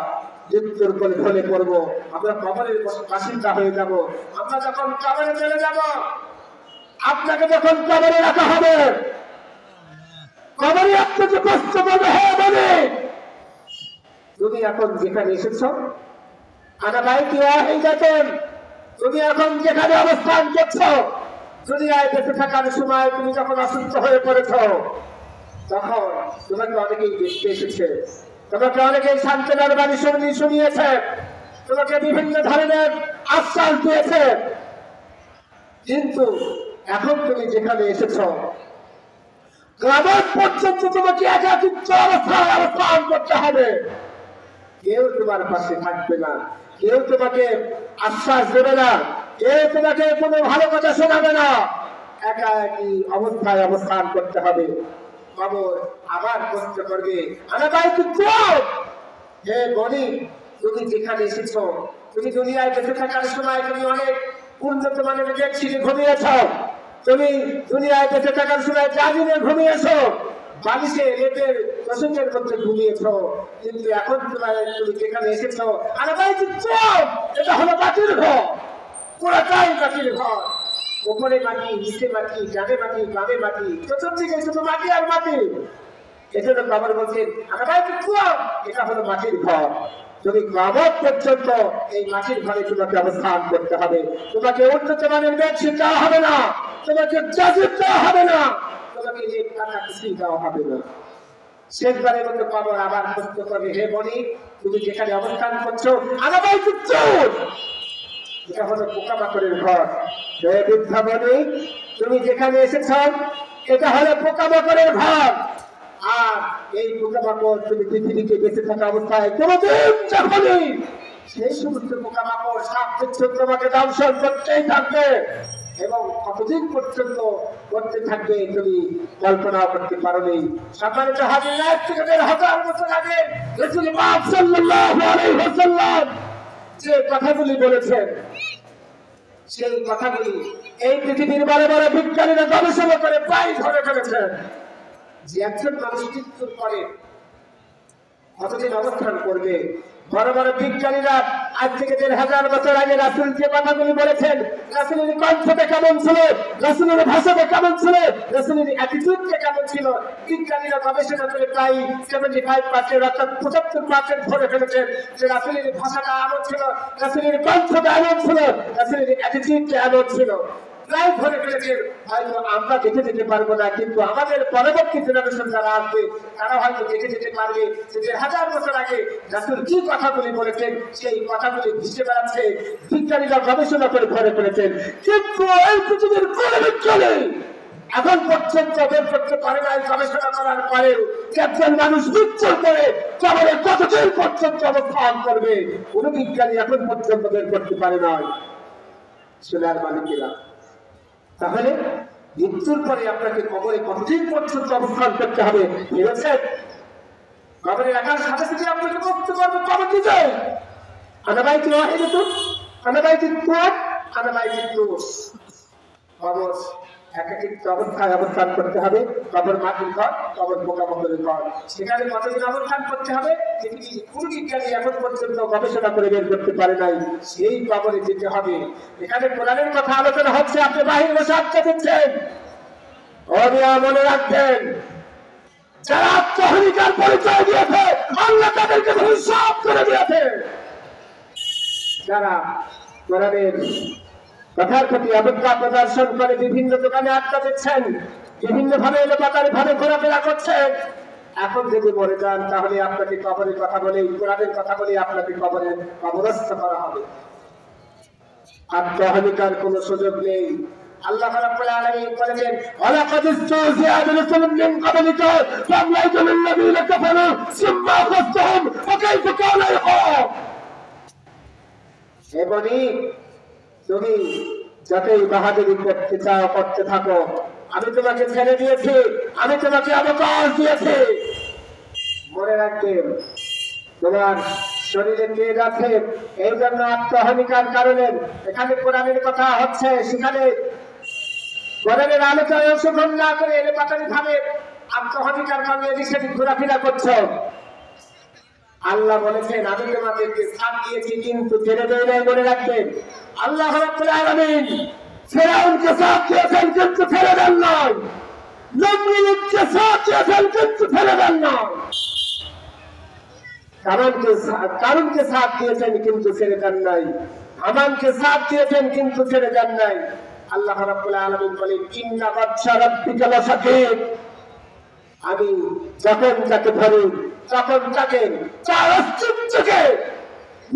মৃত্যুর কোলে ঢলে পড়বো, আমরা কবরের বাসিন্দা হয়ে যাব। আমরা যখন কবরে চলে যাব, আপনাকে যখন কবরে রাখা হবে, কবরে আপনাকে কষ্ট করবে, হে বলে তুমি এখন যেখানে এসেছ, আনা বাইতি ওয়াহিদাতুন, তুমি এখন যেখানে অবস্থান করছো, দুনিয়ায় বেঁচে থাকার সময় তুমি যখন অসুস্থ হয়ে পড়েছ, তখন তোমাকে অনেকেই দেখতে এসেছে, তোমাকে অনেকেই সান্ত্বনার বাণী শুনিয়েছে, তোমাকে বিভিন্ন ধরনের আশ্বাস দিয়েছে, কিন্তু এখন তুমি যেখানে এসেছ, কিয়ামত পর্যন্ত তোমাকে একাকিত্ব অবস্থায় অবস্থান করতে হবে। কেউ তোমার পাশে থাকবে না, কেউ তোমাকে আশ্বাস দেবে না, কেউ তোমাকে কোনো ভালো কথা শোনাবে না, একাকী অবস্থায় অবস্থান করতে হবে। কবর আবার কষ্ট করবে, হে বনি, তুমি যেখানে এসেছো, তুমি দুনিয়ায় বেঁচে থাকার সময় তুমি অনেক উন্নত মানের বেডশিটে ঘুমিয়েছ, তুমি দুনিয়ায় বেঁচে থাকার সময় জাজিনে ঘুমিয়েছো, বালিশে লেপের প্রসঙ্গের মধ্যে ঘুমিয়েছ, কিন্তু এখন তুমি যেখানে এসেছো, এটা হলো মাটির ঘর, পুরোটাই মাটির ঘর, উপরে মাটি, নিচে মাটি, ডানে মাটি, বামে মাটি, চতুর্দিকে শুধু মাটি আর মাটি। এজন্য কবর বলছেন, এটা হলো মাটির ঘর, তুমি কিয়ামত পর্যন্ত এই মাটির ঘরে তোমাকে অবস্থান করতে হবে। তোমাকে উন্নত মানের বেডশিট দেওয়া হবে না, তোমাকে জাজির দেওয়া হবে না, তোমাকে লেপ কাটা কিছুই দেওয়া হবে না। শেষবারের মতো কবর আবার প্রশ্ন করবে, হে বনি, তুমি যেখানে অবস্থান করছো, এটা হলো পোকামাকড়ের ঘর, বৃদ্ধাবনী, তুমি যেখানে এসেছ এটা হলো পোকামাকড়ের ঘর। আর এই পোকামাকড় তুমি পৃথিবীকে বেঁচে থাকা অবস্থায় কোনদিন যখনই সেই সমস্ত পোকামাকড় সাপ বিচ্ছু তোমাকে দংশন করতেই থাকবে এবং কতদিন পর্যন্ত করতে থাকবে তুমি কল্পনা করতে পারোনি। সম্মানিত হাজির, আজ থেকে ১,৫০০ বছর আগে রাসূল পাক সাল্লাল্লাহু আলাইহি ওয়াসাল্লাম যে কথাগুলি বলেছেন, সেই কথাগুলি এই পৃথিবীর বড় বড় বিজ্ঞানীরা গবেষণা করে প্রায় ধরে ফেলেছেন যে একজন মানুষ মৃত্যুর পরে কতদিন অবস্থান করবে। বড় বড় বিজ্ঞানীরা আজ থেকে ১,৫০০ বছর আগে রাসূল যে কথাগুলি বলেছেন, রাসূলের কণ্ঠটা কেমন ছিল, রাসূলের ভাষাটা কেমন ছিল, রাসূলের অ্যাটিটিউডটা কেমন ছিল, বিজ্ঞানীরা গবেষণা করে প্রায় 75% অর্থাৎ 75% ধরে ফেলেছেন যে রাসূলের ভাষাটা এমন ছিল, রাসূলের কণ্ঠটা এমন ছিল, রাসূলের অ্যাটিটিউডটা এমন ছিল। প্রায় ধরে ফেলেছেন। হয়তো আমরা দেখে যেতে পারবো না, কিন্তু আমাদের পরবর্তী জেনারেশন যারা আসবে তারা হয়তো দেখে যেতে পারবে যে ১,০০০ বছর আগে রাসূল কি কথাগুলি বলেছেন, সেই কথাগুলি ভেসে বেড়াচ্ছে, বিজ্ঞানীরা গবেষণা করে ধরে ফেলেছেন। কিন্তু এই পৃথিবীর কোনো বিজ্ঞানী এখন পর্যন্ত বের করতে পারে না। গবেষণা করার পরেও একজন মানুষ মৃত্যুর পরে কবরে কতদিন পর্যন্ত অবস্থান করবে কোনো বিজ্ঞানী এখন পর্যন্ত বের করতে পারে না। সোনার মালিকেরা, তাহলে মৃত্যুর পরে আপনাকে কবরে কতদিন পর্যন্ত অবস্থান করতে হবে ভেবেছেন? কবরে রাখার সাথে সাথে আপনাকে বলতে পারবো কবর দিতে আনাবাইতে ওয়াহিদাতু আনাবাইতে তুয়াব আনাবাইতে তুস। কবর একাকিত্ব অবস্থায় অবস্থান করতে হবে। কবর মাটির ঘর, কবর পোকামাকড়ের ঘর। সেখানে কতদিন অবস্থান করতে হবে পৃথিবীর কোনো বিজ্ঞানী এখন পর্যন্ত গবেষণা করে বের করতে পারে নাই। সেই কবরে যেতে হবে। এখানে কোরআনের কথা আলোচনা হচ্ছে, আপনি বাহির বসে আটকে দিচ্ছেন। মনে রাখবেন, যারা আত্মহনিকার পরিচয় দিয়েছে আল্লাহ তাদেরকে ধ্বংস করে দিয়েছে। যারা কোরআনের কথার প্রতি অবজ্ঞা প্রদর্শন করে বিভিন্ন দোকানে আড্ডা দিচ্ছেন, বিভিন্ন ভাবে এলোপাতারি ভাবে ঘোরাফেরা করছেন, এখন যদি মরে যান তাহলে আপনাকে কবরের কথা বলে, কোরআনের কথা বলে আপনাকে কবরে কবরস্থ করা হবে। আত্মহনিকার কোনো সুযোগ নেই। আল্লাহ রাব্বুল আলামিন বলেছেন, ওয়ালাকাদ ইসতুহজিআ বিরুসুলিন মিন ক্বাবলিকা ফাআমলাইতু লিল্লাযীনা কাফারু সুম্মা আখাযতুহুম ওয়া কাইফা কানা ইকাব। হে বনি, তুমি যতই বাহাদুরি করতে চাও করতে থাকো, আমি তোমাকে ছেড়ে দিয়েছি, আমি তোমাকে অবকাশ দিয়েছি। মনে রাখবে, তোমার শরীরে তেজ আছে, এই জন্য আত্মহনিকার কারণে এখানে কোরআনের কথা হচ্ছে, সেখানে কোরআনের আলোচনায় অংশগ্রহণ না করে এলোপাতারি ভাবে আত্মহনিকার কারণে এদিক সেদিক ঘোরাফেরা করছো। আল্লাহ বলেছেন, আমি তোমাদেরকে সাথ দিয়েছি কিন্তু ছেড়ে দেই নাই। মনে রাখবেন, আল্লাহ রাব্বুল আলামিন ফিরআউনকে সাথ দিয়েছেন কিন্তু ছেড়ে দেন নাই, নমরুদকে সাথ দিয়েছেন কিন্তু ছেড়ে দেন নাই, কারণকে সাথ দিয়েছেন কিন্তু ছেড়ে দেন নাই, হামানকে সাথ দিয়েছেন কিন্তু ছেড়ে দেন নাই। আল্লাহ রাব্বুল আলামিন বলেন, ইন্না বাতশা রাব্বিকা লাশাদীদ। আমি যখন তাকে ধরি তখন তাকে চার অস্তিত্বকে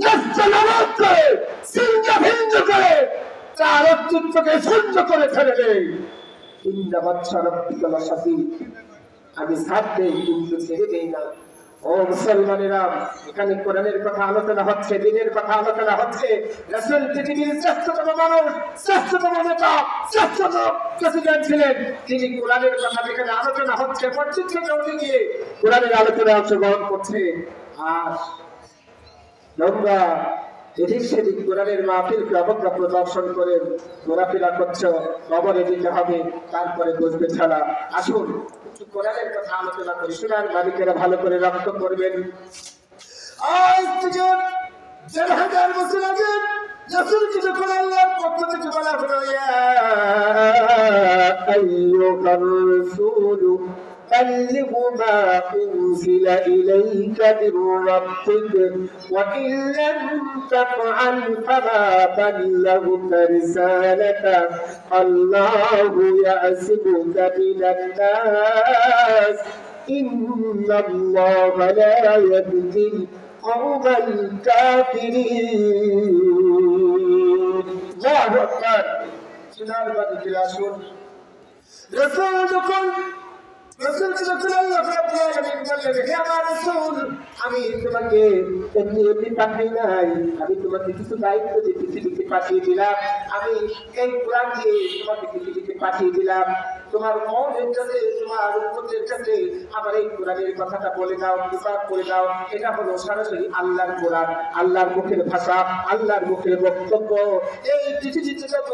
নষ্ট করে ছিন্ন ভিন্ন করে চার অস্তিত্বকে শূন্য করে ছেড়ে দেয়। ইন্না বাতশা রাব্বিকা লাশাদীদ। আমি সাথ দেই কিন্তু ছেড়ে দেই না। ও মুসলমানেরা, এখানে কোরআনের কথা আলোচনা হচ্ছে, দিনের কথা আলোচনা হচ্ছে। রাসূল পৃথিবীর শ্রেষ্ঠতম মানুষ, শ্রেষ্ঠতম নেতা, শ্রেষ্ঠতম প্রেসিডেন্ট ছিলেন। তিনি কোরআনের কথা যেখানে আলোচনা হচ্ছে, মসজিদ থেকে উঠে গিয়ে কোরআনের আলোচনায় অংশগ্রহণ করছে। আর তোমরা এদিক সেদিক কোরআনের মাহফিলকে অবজ্ঞা প্রদর্শন করে ঘোরাফেরা করছো। কবরে যেতে হবে, তারপরে বুঝবে ছাড়া। আসুন কোরআনের কথা আলোচনা করি। সোনার মালিকেরা ভালো করে লক্ষ্য করবেন, আজ থেকে ১,৫০০ বছর আগে রাসূলকে যখন আল্লাহর পক্ষ থেকে বলা হলো, ইয়া আইয়ুহার রাসূলু بلغ ما أنزل إليك من ربك وإن لم تفعل فما بلغت رسالته الله يعصمك من الناس إن الله لا يهدي القوم الكافرين. الله أكبر. শোনার বাণী ফিরে আসুন। রাসূল যখন আমি তোমাকে এমনি এমনি পাঠাই নাই, আমি তোমাকে কিছু দায়িত্ব দিয়ে পৃথিবীতে পাঠিয়ে দিলাম। আমি এই কোরআন দিয়ে তোমাকে পৃথিবীতে পাঠিয়ে দিলাম। তোমার কওমের কাছে, তোমার উম্মতের কাছে আমার এই কোরআনের কথাটা বলে দাও, প্রচার করে দাও। এটা হলো সরাসরি আল্লাহর কোরআন, আল্লাহর মুখের ভাষা, আল্লাহর মুখের বক্তব্য। এই পৃথিবীতে যত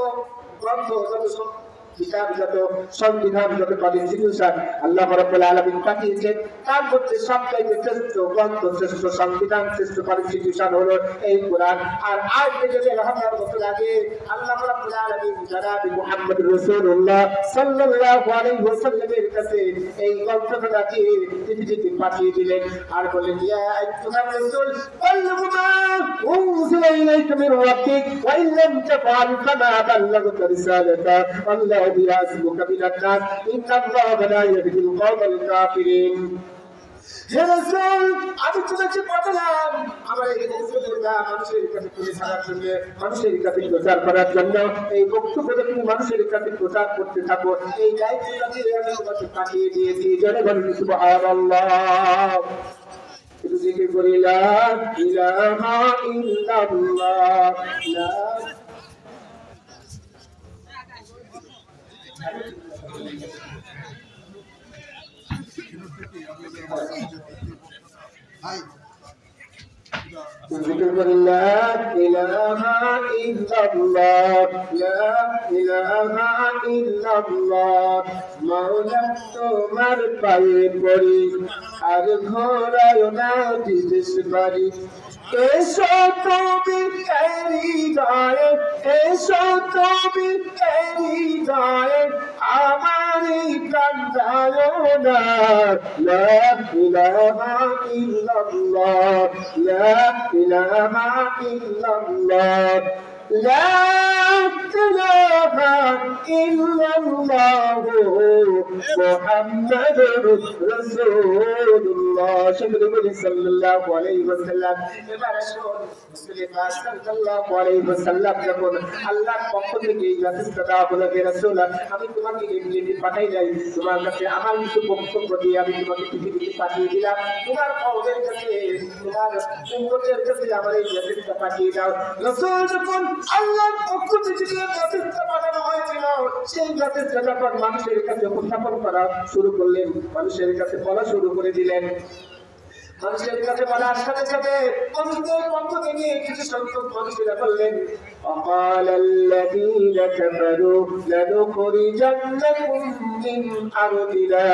গ্রন্থ, যত কিতাব, যত সংবিধান, যত কনস্টিটিউশন আল্লাহ রাব্বুল আলামিন পাঠিয়েছেন, তার মধ্যে সবচাইতে শ্রেষ্ঠ গ্রন্থ, শ্রেষ্ঠ সংবিধান, শ্রেষ্ঠ কনস্টিটিউশন হলো এই কোরআন। আর আজ থেকে 1000 বছর আগে আল্লাহ রাব্বুল আলামিন জনাবে মুহাম্মদ রাসূলুল্লাহ সাল্লাল্লাহু আলাইহি ওয়াসাল্লামের কাছে এই গ্রন্থটাকে পৃথিবীতে পাঠিয়ে দিলেন। আর বললেন, ইয়া আইয়ুহার রাসূল বাল্লিগু মা উনজিলা ইলাইকা মির রাব্বিক ওয়া ইন লাম তাফআল ফামা বাল্লাগতা রিসালাতা আল্লাহ বিয়াসবুকা মিনান নাস ইন্নাল্লাহা লা ইয়াহদিল কওমাল কাফিরিন। হে রাসূল, আমি তোমাকে পাঠালাম আমার এই বক্তব্যটা মানুষের কাছে তুলে ধরার জন্য, মানুষের কাছে প্রচার করার জন্য। এই বক্তব্যটা তুমি মানুষের কাছে প্রচার করতে থাকো, এই দায়িত্বটা দিয়ে আমি তোমাকে পাঠিয়ে দিয়েছি। জোরে বলুন সুবহানাল্লাহ। একটু জিকির করি, লা ইলাহা ইল্লাল্লাহ, লা জিকির করি, লা ইলাহা ইল্লাল্লাহ, লা ইলাহা ইল্লাল্লাহ। মাওলা তোমার পায়ে পড়ি আর ঘোরায় না বিদেশ বাড়ি। এসো তুমি হৃদয়ে, এসো তুমি হৃদয়ে আমারই প্রাণ যায় না। লা ইলাহা ইল্লাল্লাহ, লা ইলাহা ইল্লাল্লাহ, লা ইলাহা ইল্লাল্লাহ মুহাম্মাদুর রাসূলুল্লাহ সাল্লাল্লাহু আলাইহি ওয়াসাল্লাম। এবার আসুন, রাসূলুল্লাহ সাল্লাল্লাহু আলাইহি ওয়াসাল্লাম যখন আল্লাহর পক্ষ থেকে এই মেসেজটা দেওয়া হলো, হে রাসূল, আমি তোমাকে এমনি পাঠাই নাই, তোমার কাছে আমার কিছু বক্তব্য দিয়ে আমি তোমাকে পৃথিবীতে পাঠিয়ে দিলাম। তোমার কওমের কাছে, তোমার উম্মতের কাছে আমার এই মেসেজটা পাঠিয়ে দাও। রাসূল যখন আল্লাহর পক্ষ থেকে যে মেসেজটা পাঠানো হয়েছিল, সেই মেসেজটা যখন মানুষের কাছে উপস্থাপন করা শুরু করলেন, মানুষের কাছে বলা শুরু করে দিলেন, মানুষের কাছে বলার সাথে সাথে মানুষদের পক্ষ থেকে কিছু সংখ্যক মানুষেরা বললেন, وقال الذين كفروا لنخرجنكم من أرضنا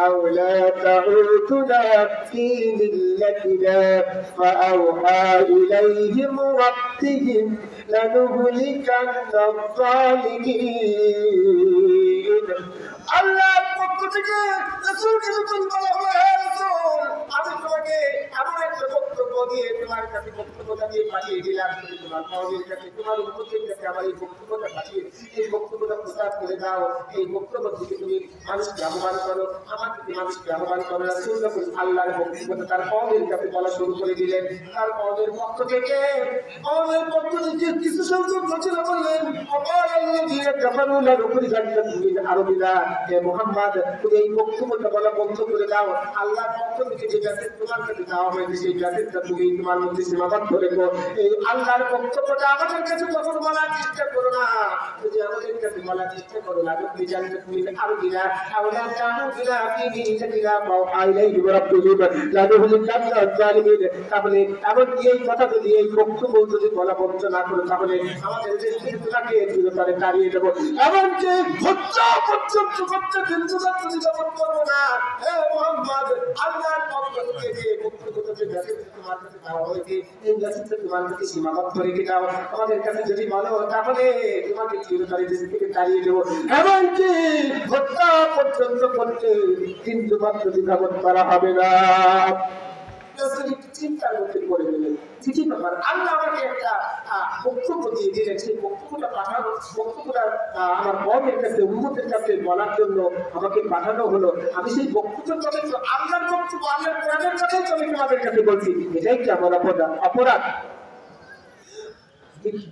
أو لا تعودنا في ملتنا فأوحى إليهم ربهم لنهلكن الظالمين। আল্লাহর পক্ষ থেকে রাসূলকে যখন বলা হয়, রাসূল, আমি তোমাকে এমন একটা বক্তব্য দিয়ে তোমার কাছে বক্তব্যটা দিয়ে পাঠিয়ে দিলাম, তুমি তোমার কওমের কাছে, তোমার উম্মতের কাছে আমার এই বক্তব্যটা পাঠিয়ে, এই বক্তব্যটা প্রচার করে দাও। এই বক্তব্য থেকে তুমি মানুষকে আহ্বান করো, আমার থেকে মানুষকে আহ্বান করো। রাসূল যখন আল্লাহর বক্তব্যটা তার কওমের কাছে বলা শুরু করে দিলেন, তার কওমের পক্ষ থেকে কিছু সংখ্যক লোকেরা বললেন, وقال الذين كفروا لنخرجنكم من أرضنا। হে মুহাম্মদ, তুমি এই বক্তব্যটা বলা বন্ধ করে দাও। আল্লাহর পক্ষ থেকে যে মেসেজ তোমার কাছে দেওয়া হয়েছে, সেই মেসেজটা তুমি তোমার মধ্যে সীমাবদ্ধ রেখো। এই আল্লাহর বক্তব্যটা আমাদের কাছে যখন বলার চেষ্টা করো না, যদি আমাদের কাছে বলার চেষ্টা করো না, তুমি জানতে তুমি আরো দিলা আওলা জানো দিলা আপনি দিলা পাও আইলাই রাব্বুহুম লানুহলিকান্না যালিমিন। তাহলে এমন এই কথা যদি, এই বক্তব্য যদি বলা বন্ধ না করো, তাহলে আমাদের যে চিন্তাকে চিরতরে তাড়িয়ে দেবো। এমনকি হত্যা পর্যন্ত করতে কিন্তু যদি জবাব করবো না। হে মুহাম্মদ, আল্লাহর পক্ষ থেকে যে বক্তব্যটা যে মেসেজ তোমার কাছে দেওয়া হয়েছে, এই মেসেজটা তোমার কাছে সীমাবদ্ধ রেখে দাও। আমাদের কাছে যদি বলো, তাহলে তোমাকে চিরতরে দেশ থেকে তাড়িয়ে দেবো। এমনকি হত্যা পর্যন্ত করতে কিন্তু মাত্র দ্বিধাবোধ করা হবে না। চিন্তার মধ্যে পড়ে গেলেন, চিঠি ব্যাপার আল্লাহ আমাকে একটা বক্তব্য দিয়ে দিলেন, সেই বক্তব্যটা পাঠানো, বক্তব্যটা আমার কওমের কাছে, উম্মতের কাছে বলার জন্য আমাকে পাঠানো হলো। আমি সেই বক্তব্যের কথা, আল্লাহর বক্তব্য, আল্লাহর কোরআনের কথাই আমি তোমাদের কাছে বলছি। এটাই কি আমার অপরাধ?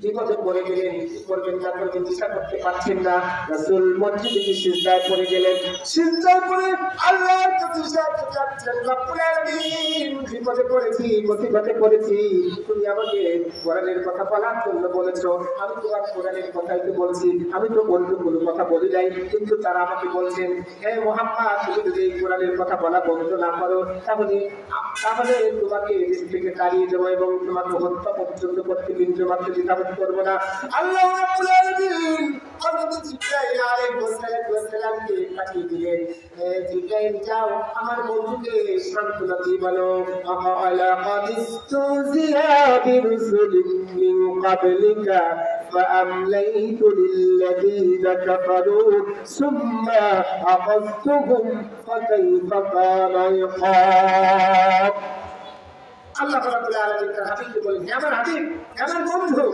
বিপদে পড়ে গেলেন, কি করবেন না করবেন চিন্তা করতে পারছেন না। রাসূল মসজিদে গিয়ে সিজদায় পড়ে গেলেন। সিজদায় পড়ে আল্লাহর কাছে সাহায্য চাচ্ছেন, রব্বুল আলামিন বিপদে পড়েছি, মুসিবতে পড়েছি, তুমি আমাকে কোরআনের কথা বলার জন্য বলেছো, আমি তোমার কোরআনের কথাই তো বলছি, আমি তো অন্য কোনো কথা বলি নাই, কিন্তু তারা আমাকে বলছেন হে মুহাম্মদ তুমি যদি এই কোরআনের কথা বলা বন্ধ না করো তাহলে তোমাকে দেশ থেকে তাড়িয়ে দেবো এবং তোমাকে হত্যা পর্যন্ত করতে বিন্দু মাত্র দ্বিধাবোধ করবো না। আল্লাহ রাব্বুল আলামিন হযরত জিবরাইল আলাইহিস সালামকে পাঠিয়ে দিলেন, জিবরাইল যাও আমার বন্ধুকে সান্ত্বনা দিয়ে বলো আলা কাদিস্তুজিয়া বিরুসুলিন মিন ক্বাবলিকা فأمليت للذين كفروا ثم أخذتهم فكيف كان عقاب। আল্লাহ রাব্বুল আলামিন তার হাবিবকে বলেন, হে আমার হাবিব, হে আমার বন্ধু,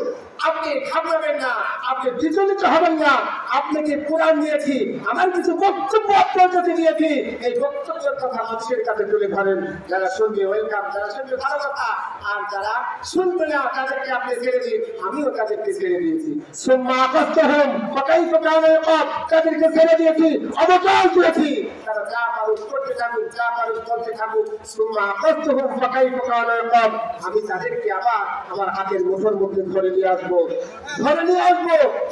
আপনি ঘাবড়াবেন না, আপনি বিচলিত হবেন না, আপনাকে কোরআন দিয়েছি, আমার কিছু বক্তব্য আপনার কাছে দিয়েছি, এই বক্তব্যের কথা মানুষের কাছে তুলে ধরেন, যারা শুনবে ওয়েলকাম, যারা শুনবে ভালো কথা, আর যারা শুনবে না তাদেরকে আপনি ছেড়ে দিন, আমিও তাদেরকে ছেড়ে দিয়েছি। সুম্মা আকাশতাহুম ফাকাইফা কানা ইকাব, তাদেরকে ছেড়ে দিয়েছি, অবকাশ দিয়েছি, তারা যা পারুক করতে থাকুক, যা পারুক করতে থাকুক। সুম্মা আকাশতাহুম ফাকাইফা কানা ইকাব, আমি তাদেরকে আবার আমার হাতের মুঠোর মধ্যে ধরে নিয়ে আসবো,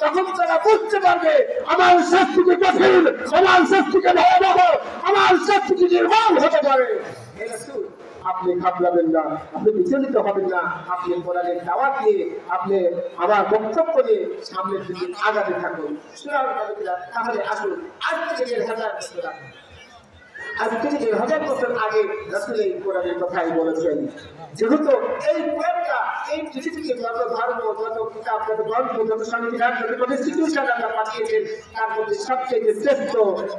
তখন তারা বুঝতে পারবে আমার শাস্তিকে কঠিন, আমার শাস্তিকে ভয়াবহ, আমার শাস্তিকে নির্মম হতে পারে। আপনি ঘাবড়াবেন না, আপনি বিচলিত হবেন না, আপনি কোরআনের দাওয়াত নিয়ে, আপনি আমার বক্তব্য নিয়ে সামনের দিকে আগাতে থাকুন। তাহলে আসুন আজ থেকে 1000 বছর আগে রাসূল এই কোরআনের কথাই বলেছেন। যেহেতু এই কোরআনটা এই পৃথিবীকে যত ধর্ম, যত কিতাব, যত গ্রন্থ, যত সংবিধান, যত কনস্টিটিউশন আমরা পাঠিয়েছেন, তার মধ্যে সবচেয়ে শ্রেষ্ঠ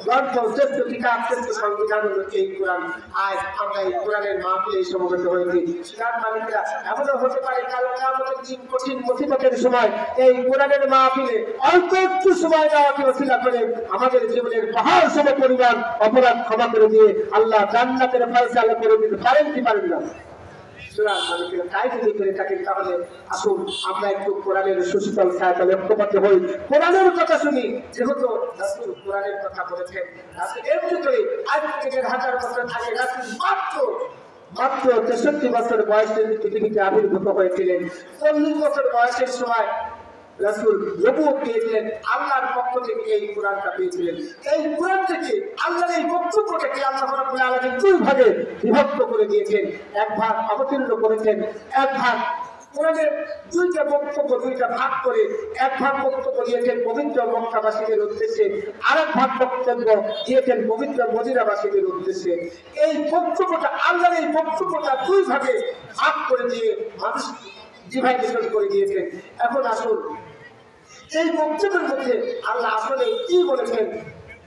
গ্রন্থ, শ্রেষ্ঠ কিতাব, শ্রেষ্ঠ সংবিধান হলো এই কোরআন। আজ আমরা এই কোরআনের মাহফিলে সমবেত হয়েছি। তার মালিকরা এমনও হতে পারে কাল কিয়ামতের দিন কঠিন মুসিবতের সময় এই কোরআনের মাহফিলে অল্প একটু সময় দেওয়াকে ওসিলা করে আমাদের জীবনের পাহাড় সম পরিমাণ অপরাধ ক্ষমা করে দিয়ে আল্লাহ জান্নাতের ফয়সালা করে দিতে পারেন কি পারেন না? তাই যদি করে থাকেন তাহলে আসুন আমরা একটু কোরআনের সুশীতল ছায়াতলে ঐক্যবদ্ধ হই, কোরআনের কথা শুনি। যেহেতু রাসূল কোরআনের কথা বলেছেন, এর ভিতরে আজ থেকে 1000 বছর আগে রাসূল মাত্র 63 বছর বয়সে পৃথিবীতে আবির্ভূত হয়েছিলেন। 40 বছর বয়সের সময় রাসূল নবুয়ত পেয়েছিলেন, আল্লাহর পক্ষ থেকে এই কোরআনটা পেয়েছিলেন। এই কোরআন থেকে আল্লাহর এই বক্তব্যটাকে আল্লাহ রাব্বুল আলামিন দুই ভাগে বিভক্ত করে দিয়েছেন। এক ভাগ অবতীর্ণ করেছেন, এক ভাগ কোরআনের দুইটা বক্তব্য, দুইটা ভাগ করে এক ভাগ বক্তব্য দিয়েছেন পবিত্র মক্কাবাসীদের উদ্দেশ্যে, আরেক ভাগ বক্তব্য দিয়েছেন পবিত্র মদিনাবাসীদের উদ্দেশ্যে। এই বক্তব্যটা আল্লাহর এই বক্তব্যটা দুই ভাগে ভাগ করে দিয়ে মানুষ ডিভাইডেশন করে দিয়েছেন। এখন আসুন এই বক্তব্যের মধ্যে আল্লাহ আসলে কি বলেছেন,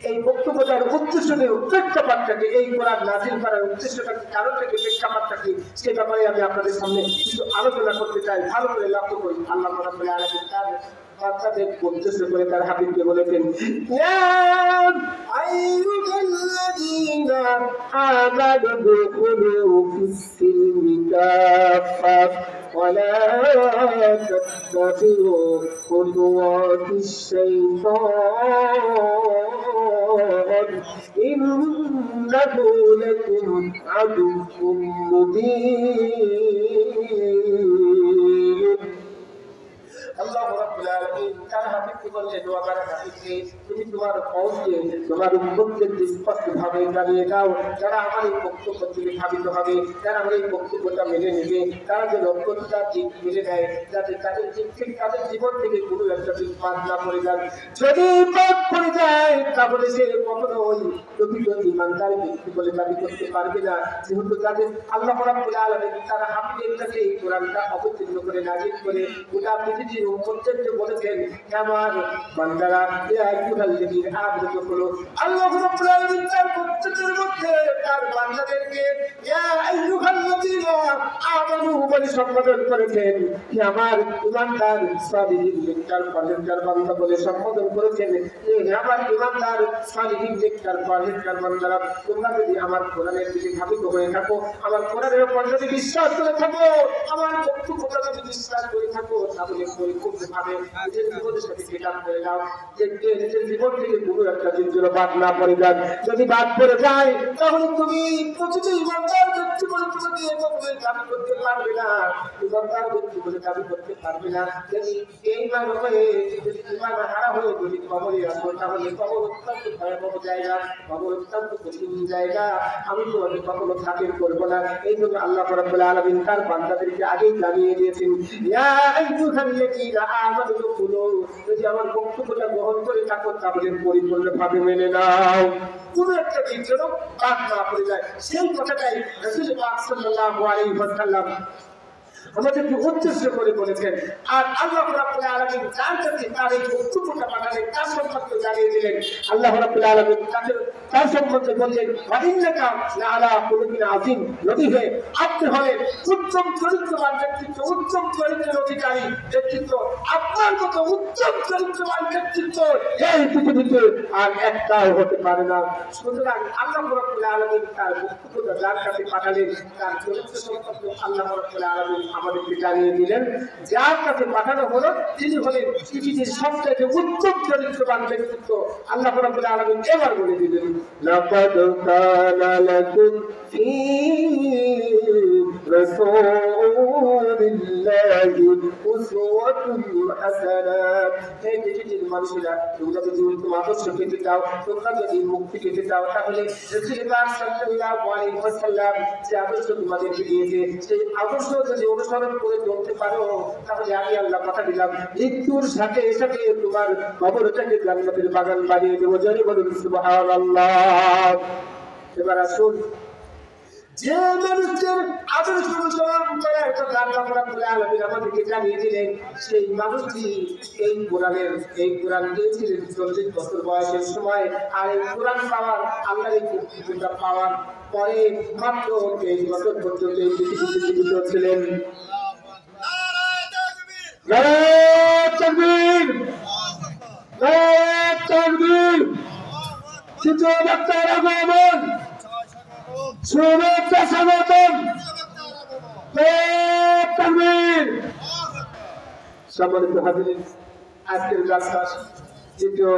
এই বক্তব্যটার উদ্দেশ্যের প্রেক্ষাপটটাকে, এই কোরআন নাযিল করার উদ্দেশ্যটাকে, কারণটাকে, প্রেক্ষাপটটাকে, সে ব্যাপারে আমি আপনাদের সামনে কিছু আলোচনা করতে চাই। ভালো করে লক্ষ্য করি। আল্লাহ রাব্বুল আলামিন তার বান্দাদের উদ্দেশ্য করে তার হাবিবকে বলেছেন, ইয়া আইয়ুহাল্লাযীনা আমানু দুখুলু ফিস-সিলমি কাফা ولا تتبعوا خطوات الشيطان إنه لكم عدو مبين। আল্লাহ রাব্বুল আলামিন তার হাবিবকে বললেন, ও আমার হাবিবকে তুমি তোমার কওমকে, তোমার উম্মতকে স্পষ্টভাবে জানিয়ে দাও, যারা আমার এই বক্তব্য থেকে ধাবিত হবে, যারা আমার এই বক্তব্যটা মেনে নেবে, তারা যে লক্ষ্যটা ঠিক মেনে নেয়, যাতে তাদের তাদের জীবন থেকে কোনো একটা দিক বাদ না পড়ে যায়। যদি বাদ পড়ে যায় তাহলে সে কখনো ওই প্রকৃত ইমানদার ব্যক্তি বলে দাবি করতে পারবে না। যেহেতু তাদের আল্লাহ রাব্বুল আলামিন তারা হাবিবের কাছে এই কোরআনটা অবতীর্ণ করে নাযিল করে গোটা পৃথিবীর উম্মতদেরকে বলেছেন, আমার বান্দারা ইয়া আইয়ুহাল্লাযীনা আমানু দুখুলু। আল্লাহ রাব্বুল আলামিন তার বক্তব্যের মধ্যে তার বান্দাদেরকে ইয়া আইয়ুহাল্লাযীনা আমানু বলে সম্বোধন করেছেন, কি আমার ইমানদার সাদিক নেককার পরহেজগার বান্দা বলে সম্বোধন করেছেন। হে আমার ইমানদার আল্লাহর সালিহিন নেককার পরহেজগার বান্দারা তোমরা যদি আমার কোরআনের দিকে ধাবিত হয়ে থাকো, আমার কোরআনের উপর যদি বিশ্বাস করে থাকো, আমার বক্তব্যটা যদি বিশ্বাস করে থাকো, তাহলে পরিপূর্ণভাবে নিজের জীবনের সাথে সেটাপ করে নাও। দেখবে নিজের জীবন থেকে কোনো একটা দিন যেন বাদ না পড়ে যায়। যদি বাদ পড়ে যায় তাহলে তুমি প্রতিটি ইমানদার ব্যক্তি বলে তোমাকে দাবি করতে পারবে না, ইমানদার ব্যক্তি বলে দাবি করতে পারবে না। যদি এই মান হয়ে যদি ইমান হারা হয়ে যদি কবরে আসো, তাহলে কবর অত্যন্ত ভয়াবহ জায়গা, কবর অত্যন্ত কঠিন জায়গা। আমি তোমাকে কখনো খাতির করবো না। এই জন্য আল্লাহ রাব্বুল আলামিন তার বান্দাদেরকে আগেই জানিয়ে দিয়েছেন, ইয়া আইয়ুহাল্লাযীনা আমানু দুখুলু, যদি আমার বক্তব্যটা গ্রহণ করে থাকো তাহলে পরিপূর্ণভাবে মেনে নাও। কোন একটা দিন যেন বাদ না পড়ে যায়। সেই কথাটাই রাসূল পাক সাল্লাল্লাহু আলাইহি ওয়াসাল্লাম আমাদেরকে উদ্দেশ্য করে বলেছেন। আর আল্লাহ রাব্বুল আলামিন যার কাছে তার এই বক্তব্যটা পাঠালেন তার সম্পর্কে জানিয়ে দিলেন। আল্লাহ রাব্বুল আলামিন তার সম্পর্কে বললেন, ওয়া ইন্নাকা লাআলা খুলুকিন আযীম, নবী হে আপনি হলেন উত্তম চরিত্রবান ব্যক্তিত্ব, উত্তম চরিত্রের অধিকারী ব্যক্তিত্ব। আপনার মতো উত্তম চরিত্রবান ব্যক্তিত্ব এই পৃথিবীতে আর একটাও হতে পারে না। সুতরাং আল্লাহ রাব্বুল আলামিন তার বক্তব্যটা যার কাছে পাঠালেন তার চরিত্র সম্পর্কে আল্লাহ রাব্বুল আলামিন আমাদেরকে জানিয়ে দিলেন। যার কাছে পাঠানো হলো তিনি হলেন পৃথিবীর সবথেকে উত্তম চরিত্রবান ব্যক্তিত্ব। আল্লাহ রাব্বুল আলামিন এবার বলে দিলেন, লাকাদ কানা লাকুম ফী রাসূলিল্লাহি উসওয়াতুন হাসানাহ। হে পৃথিবীর মানুষেরা, তোমরা যদি উত্তম আদর্শ পেতে চাও, তোমরা যদি মুক্তি পেতে চাও, তাহলে রাসূল পাক সাল্লাল্লাহু আলাইহি ওয়াসাল্লাম যে আদর্শ তোমাদেরকে দিয়েছে সেই আদর্শ যদি অনুসরণ করে চলতে পারো, তাহলে আমি আল্লাহ কথা দিলাম মৃত্যুর সাথে সাথে তোমার কবরটাকে জান্নাতের বাগান বানিয়ে দেবো। জোরে বলুন সুবহানাল্লাহ। এবার আসুন, যে মানুষের আদর্শ অনুসরণ করার কথা আল্লাহ রাব্বুল আলামিন আমাদেরকে জানিয়ে দিলেন, সেই মানুষটি এই কোরআন দিয়েছিলেন 40 বছর বয়সের সময়। আর এই কোরআন পাওয়ার, আল্লাহর এই বক্তব্যটা পাওয়ার পরে মাত্র 23 বছর পর্যন্ত এই পৃথিবীতে জীবিত ছিলেন। নারায়ে তাকবীর, নারায়ে তাকবীর। তৃতীয় বক্তার আগমন, শুভেচ্ছা স্বাগতম। সম্মানিত হাজিরিন, আজকের জলসার দ্বিতীয়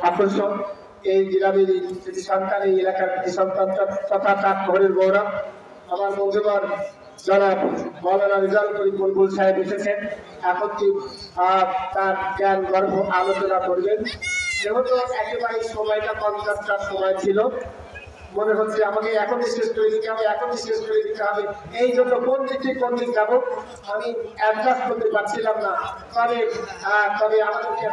আকর্ষণ এই গ্রামের সন্তান, এই এলাকার সন্তান তথা তার ঘরের গৌরব আমার বন্ধুগণ জনাব মৌলানা রিজাল করিম বুলবুল সাহেব এসেছেন। এখন তার জ্ঞান গর্ভ আলোচনা করবেন। যেহেতু একেবারে সময়টা 50টার সময় ছিল, মনে হচ্ছে আমাকে এখনই শেষ করে দিতে হবে, এখনই শেষ করে দিতে হবে। এই জন্য কোন দিক যাবো আমি অ্যাডজাস্ট করতে পারছিলাম না। তবে আমাদেরকে